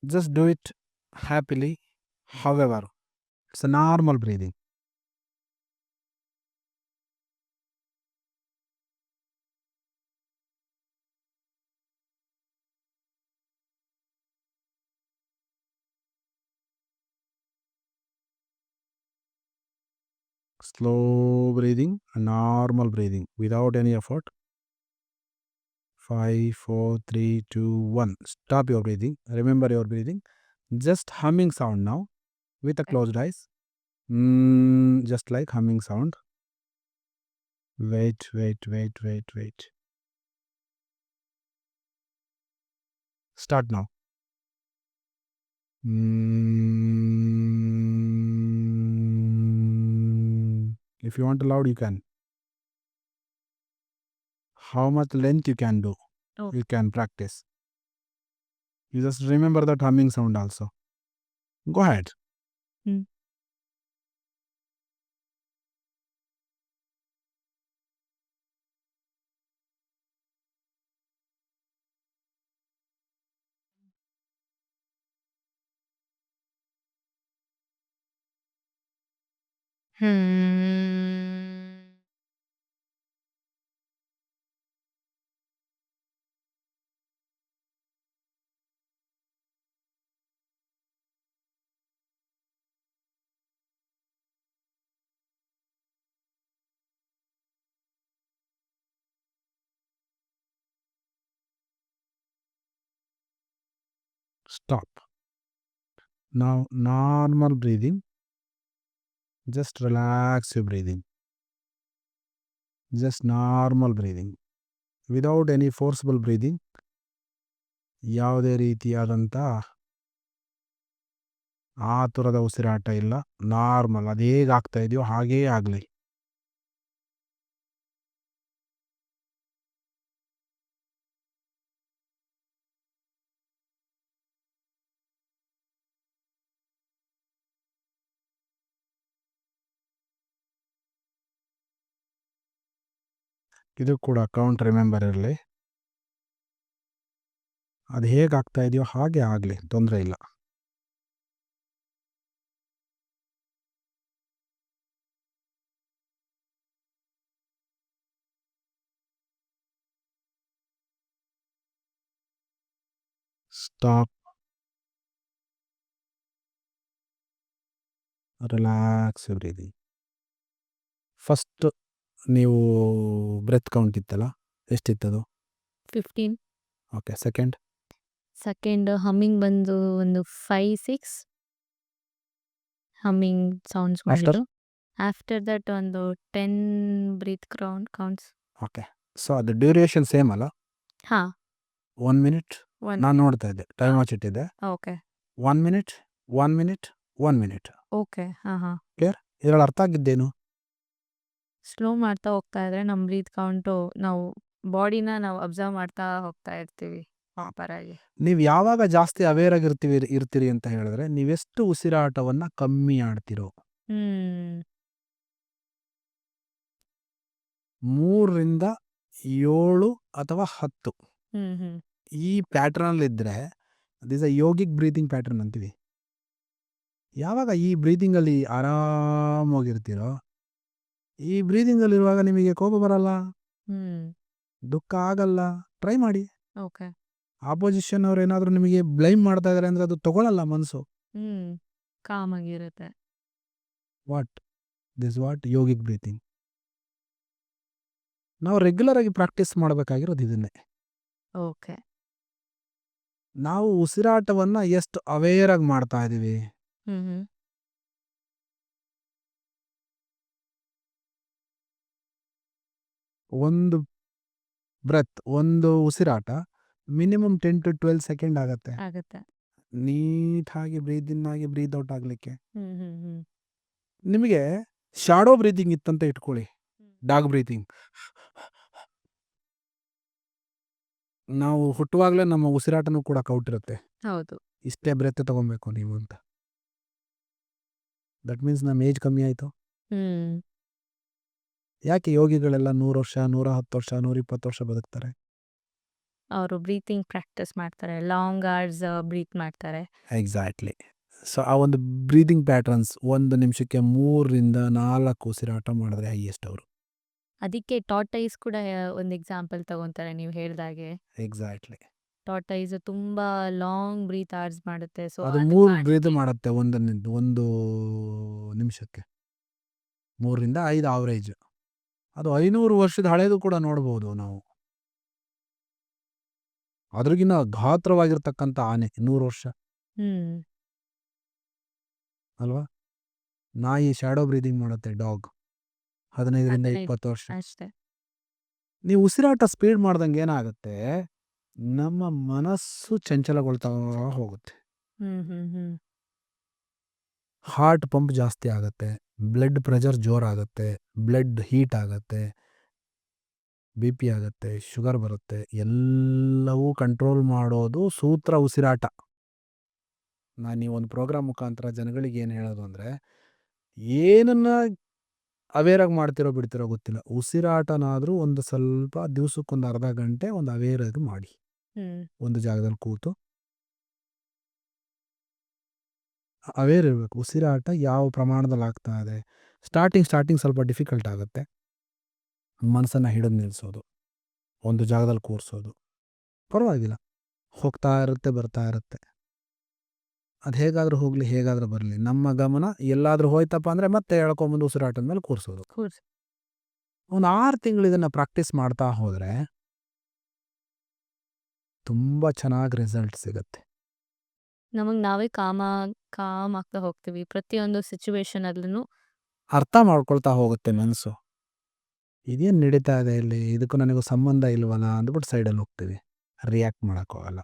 Just do it happily. However, it's a normal breathing. Slow breathing, a normal breathing without any effort. 5, 4, 3, 2, 1. Stop your breathing. Remember your breathing. Just humming sound now with a Okay. closed eyes. Just like humming sound. Wait, wait, wait, wait, wait. Start now. If you want loud, you can. How much length you can do, Oh. you can practice. You just remember that humming sound also. Go ahead. Hmm. Hmm. Stop. Now normal breathing. Just relax your breathing. Just normal breathing. Without any forcible breathing. ಯಾವುದೇ ರೀತಿಯಾದಂಥ ಆತುರದ ಉಸಿರಾಟ ಇಲ್ಲ. Normal ಅದು ಹೇಗೆ ಆಗ್ತಾ ಇದೆಯೋ ಹಾಗೇ ಆಗಲಿ. ಇದು ಕೂಡ ಕೌಂಟ್ ರಿಮೆಂಬರ್ ಇರಲಿ. ಅದು ಹೇಗೆ ಆಗ್ತಾ ಇದೆಯೋ ಹಾಗೆ ಆಗಲಿ, ತೊಂದರೆ ಇಲ್ಲ. ಸ್ಟಾಪ್. Relax breathing. ಫಸ್ಟ್ ನೀವು ಬ್ರೆತ್ ಕೌಂಟ್ ಇತ್ತಲ್ಲ, ಎಷ್ಟಿತ್ತದು? 15. ಓಕೆ. ಸೆಕೆಂಡ್ ಹಮ್ಮಿಂಗ್ ಬಂದು ಒಂದು 5-6 ಹಮ್ಮಿಂಗ್ ಸೌಂಡ್ಸ್ ಮಾಡಿದ್ರು. ಆಫ್ಟರ್ ದಟ್ ಒಂದು 10 ಬ್ರೀತ್ ಕೌಂಟ್ಸ್. ಓಕೆ. ಸೊ ಅದು ಡ್ಯೂರೇಷನ್ ಸೇಮ್ ಅಲ್ಲ? ಹಾ. 1 ಮಿನಿಟ್. 1. ನಾನು ನೋಡ್ತಾ ಇದ್ದೆ, ಟೈಮ್ ವಾಚ್ ಇಟ್ಟಿದ್ದೆ. Okay. 1 minute 1 minute 1 minute. Okay. ಹಾ. ಇದರಲ್ಲಿ ಅರ್ಥ ಆಗಿದ್ದೇನು? ಸ್ಲೋ ಮಾಡ್ತಾ ಹೋಗ್ತಾ ಇದ್ರೆ ನಮ್ಮ ಬ್ರೀತ್ ಕೌಂಟು ನಾವು ಬಾಡಿನ ನಾವು ಅಬ್ಸರ್ವ್ ಮಾಡ್ತಾ ಹೋಗ್ತಾ ಇರ್ತೀವಿ ಪ್ರಾಪರಾಗಿ. ನೀವು ಯಾವಾಗ ಜಾಸ್ತಿ ಅವೇರ್ ಇರ್ತೀರಿ ಅಂತ ಹೇಳಿದ್ರೆ, ನೀವೆಷ್ಟು ಉಸಿರಾಟವನ್ನ ಕಮ್ಮಿ ಆಡ್ತಿರೋ. 3 ರಿಂದ 7 ಅಥವಾ 10 ಈ ಪ್ಯಾಟರ್ನ್ ಇದ್ರೆ this a yogic breathing pattern ಅಂತೀವಿ. ಯಾವಾಗ ಈ ಬ್ರೀದಿಂಗ್ ಅಲ್ಲಿ ಆರಾಮಾಗಿರ್ತೀರೋ, ಈ ಬ್ರೀದಿಂಗ್ ಅಲ್ಲಿ ಇರುವಾಗ ನಿಮಗೆ ಕೋಪ ಬರಲ್ಲ, ದುಃಖ ಆಗಲ್ಲ. ಟ್ರೈ ಮಾಡಿ. ಓಕೆ. ಆಪೋಸಿಷನ್ ಅವ್ರು ಏನಾದ್ರು ನಿಮಗೆ ಬ್ಲೈಮ್ ಮಾಡ್ತಾ ಇದಾರೆ ಅಂದ್ರೆ ಅದು ತಗೊಳಲ್ಲ ಮನಸ್ಸು. ಕಾಮ್ ಆಗಿರುತ್ತೆ. What yogic breathing. ನಾವು ರೆಗ್ಯುಲರ್ ಆಗಿ ಪ್ರಾಕ್ಟೀಸ್ ಮಾಡಬೇಕಾಗಿರೋದು ಇದನ್ನೇ. ಓಕೆ. ನಾವು ಉಸಿರಾಟವನ್ನ ಎಷ್ಟು ಅವೇರ್ ಆಗಿ ಮಾಡ್ತಾ ಇದೀವಿ. ಒಂದು ಬ್ರೆತ್, ಒಂದು ಉಸಿರಾಟ ಮಿನಿಮಮ್ 10 to 12 ಸೆಕೆಂಡ್ ಆಗತ್ತೆ. ನೀಟಾಗಿ ಬ್ರೀತ್ ಇನ್ ಆಗಿ ಬ್ರೀತ್ ಔಟ್ ಆಗ್ಲಿಕ್ಕೆ. ನಿಮಗೆ ಶಾಡೋ ಬ್ರೀತಿಂಗ್ ಇತ್ತಂತ ಇಟ್ಕೊಳ್ಳಿ, ಡಾಗ್ ಬ್ರೀತಿಂಗ್. ನಾವು ಹುಟ್ಟುವಾಗಲೇ ನಮ್ಮ ಉಸಿರಾಟನೂ ಕೂಡ ಕೌಂಟ್ ಇರುತ್ತೆ. ಹೌದು. ಇಷ್ಟೇ ಬ್ರೆತ್ ತಗೊಬೇಕು ನೀವು ಅಂತ. ದಟ್ ಮೀನ್ಸ್ ನಮ್ಮ ಏಜ್ ಕಮ್ಮಿ ಆಯ್ತು. ಯಾಕೆ ಯೋಗಿಗಳೆಲ್ಲ 100 ವರ್ಷ 110 ವರ್ಷ 120 ವರ್ಷ ಬದುಕ್ತಾರೆ? ಅವರು ಬ್ರೀತಿಂಗ್ ಪ್ರಾಕ್ಟೀಸ್ ಮಾಡ್ತಾರೆ, ಲಾಂಗ್ ಅವರ್ಸ್ ಬ್ರೀತ್ ಮಾಡ್ತಾರೆ. ಎಕ್ಸಾಕ್ಟ್ಲಿ. ಸೊ ಆ ಒಂದು ಬ್ರೀದಿಂಗ್ ಪ್ಯಾಟರ್ನ್ಸ್ 1 ನಿಮಿಷಕ್ಕೆ 3 ರಿಂದ 4 ಉಸಿರಾಟ ಮಾಡಿದ್ರೆ ಹೈಯೆಸ್ಟ್ ಅವರು. ಅದಕ್ಕೆ ಟಾರ್ಟೈಸ್ ಕೂಡ ಒಂದು ಎಕ್ಸಾಂಪಲ್ ತಗೊಂತಾರೆ ನೀವು ಹೇಳ್ದಾಗೆ. ಎಕ್ಸಾಕ್ಟ್ಲಿ. ಟಾರ್ಟೈಸ್ ತುಂಬಾ ಲಾಂಗ್ ಬ್ರೀತ್ ಅವರ್ಸ್ ಮಾಡುತ್ತೆ. ಸೊ ಅದು 3 ಬ್ರೀತ್ ಮಾಡುತ್ತೆ 1 ನಿಮಿಷಕ್ಕೆ. 3 ರಿಂದ 5 ಆವರೇಜ್. ಅದು 500 ವರ್ಷದ ಹಳೇದು ಕೂಡ ನೋಡಬಹುದು ನಾವು. ಅದ್ರಗಿನ್ನ ಗಾತ್ರವಾಗಿರ್ತಕ್ಕಂಥ ಆನೆ 100 ವರ್ಷ ಅಲ್ವಾ? ನಾಯಿ ಶಾಡೋ ಬ್ರೀದಿಂಗ್ ಮಾಡುತ್ತೆ, ಡಾಗ್ 15 ರಿಂದ 20 ವರ್ಷ ಅಷ್ಟೇ. ನೀವು ಉಸಿರಾಟ ಸ್ಪೀಡ್ ಮಾಡ್ದಂಗೆ ಏನಾಗುತ್ತೆ, ನಮ್ಮ ಮನಸ್ಸು ಚಂಚಲಗೊಳ್ತಾ ಹೋಗುತ್ತೆ. ಹಾರ್ಟ್ ಪಂಪ್ ಜಾಸ್ತಿ ಆಗುತ್ತೆ, ಬ್ಲಡ್ ಪ್ರೆಷರ್ ಜೋರಾಗುತ್ತೆ, ಬ್ಲಡ್ ಹೀಟ್ ಆಗುತ್ತೆ, BP ಆಗುತ್ತೆ, ಶುಗರ್ ಬರುತ್ತೆ. ಎಲ್ಲವೂ ಕಂಟ್ರೋಲ್ ಮಾಡೋದು ಸೂತ್ರ ಉಸಿರಾಟ. ನಾನು ಈ ಒಂದು ಪ್ರೋಗ್ರಾಮ್ ಮುಖಾಂತರ ಜನಗಳಿಗೆ ಏನು ಹೇಳೋದು ಅಂದರೆ, ಏನನ್ನು ಅವೇರಾಗಿ ಮಾಡ್ತಿರೋ ಬಿಡ್ತಿರೋ ಗೊತ್ತಿಲ್ಲ, ಉಸಿರಾಟನಾದರೂ ಒಂದು ಸ್ವಲ್ಪ ದಿವಸಕ್ಕೊಂದು ಅರ್ಧ ಗಂಟೆ ಒಂದು ಅವೇರಾಗಿ ಮಾಡಿ. ಒಂದು ಜಾಗದಲ್ಲಿ ಕೂತು ಅವೇರ್ ಇರಬೇಕು. ಉಸಿರಾಟ ಯಾವ ಪ್ರಮಾಣದಲ್ಲಿ ಆಗ್ತಾ ಇದೆ. ಸ್ಟಾರ್ಟಿಂಗ್ ಸ್ವಲ್ಪ ಡಿಫಿಕಲ್ಟ್ ಆಗುತ್ತೆ. ಮನಸ್ಸನ್ನು ಹಿಡಿದು ನಿಲ್ಲಿಸೋದು, ಒಂದು ಜಾಗದಲ್ಲಿ ಕೂರಿಸೋದು ಪರವಾಗಿಲ್ಲ, ಹೋಗ್ತಾ ಇರುತ್ತೆ, ಬರ್ತಾ ಇರುತ್ತೆ. ಅದು ಹೇಗಾದರೂ ಹೋಗಲಿ, ಹೇಗಾದರೂ ಬರಲಿ, ನಮ್ಮ ಗಮನ ಎಲ್ಲಾದರೂ ಹೋಯ್ತಪ್ಪ ಅಂದರೆ ಮತ್ತೆ ಎಳ್ಕೊಂಬಂದು ಉಸಿರಾಟದ ಮೇಲೆ ಕೂರಿಸೋದು. ಒಂದು 6 ತಿಂಗಳು ಇದನ್ನು ಪ್ರಾಕ್ಟೀಸ್ ಮಾಡ್ತಾ ಹೋದರೆ ತುಂಬ ಚೆನ್ನಾಗಿ ರಿಸಲ್ಟ್ ಸಿಗುತ್ತೆ. ನಮಗೆ ನಾವೇ ಕಾಮ್ ಆಗ್ತಾ ಹೋಗ್ತೀವಿ. ಪ್ರತಿಯೊಂದು ಸಿಚುವೇಶನ್ ಅಲ್ಲೂ ಅರ್ಥ ಮಾಡ್ಕೊಳ್ತಾ ಹೋಗುತ್ತೆ ಮನಸ್ಸು. ಇದೇನು ನಡೀತಾ ಇದೆ ಇಲ್ಲಿ, ಇದಕ್ಕೂ ನನಗೂ ಸಂಬಂಧ ಇಲ್ವಲ್ಲ ಅಂದ್ಬಿಟ್ಟು ಸೈಡಲ್ಲಿ ಹೋಗ್ತೀವಿ, ರಿಯಾಕ್ಟ್ ಮಾಡೋಕ್ಕೋಗಲ್ಲ.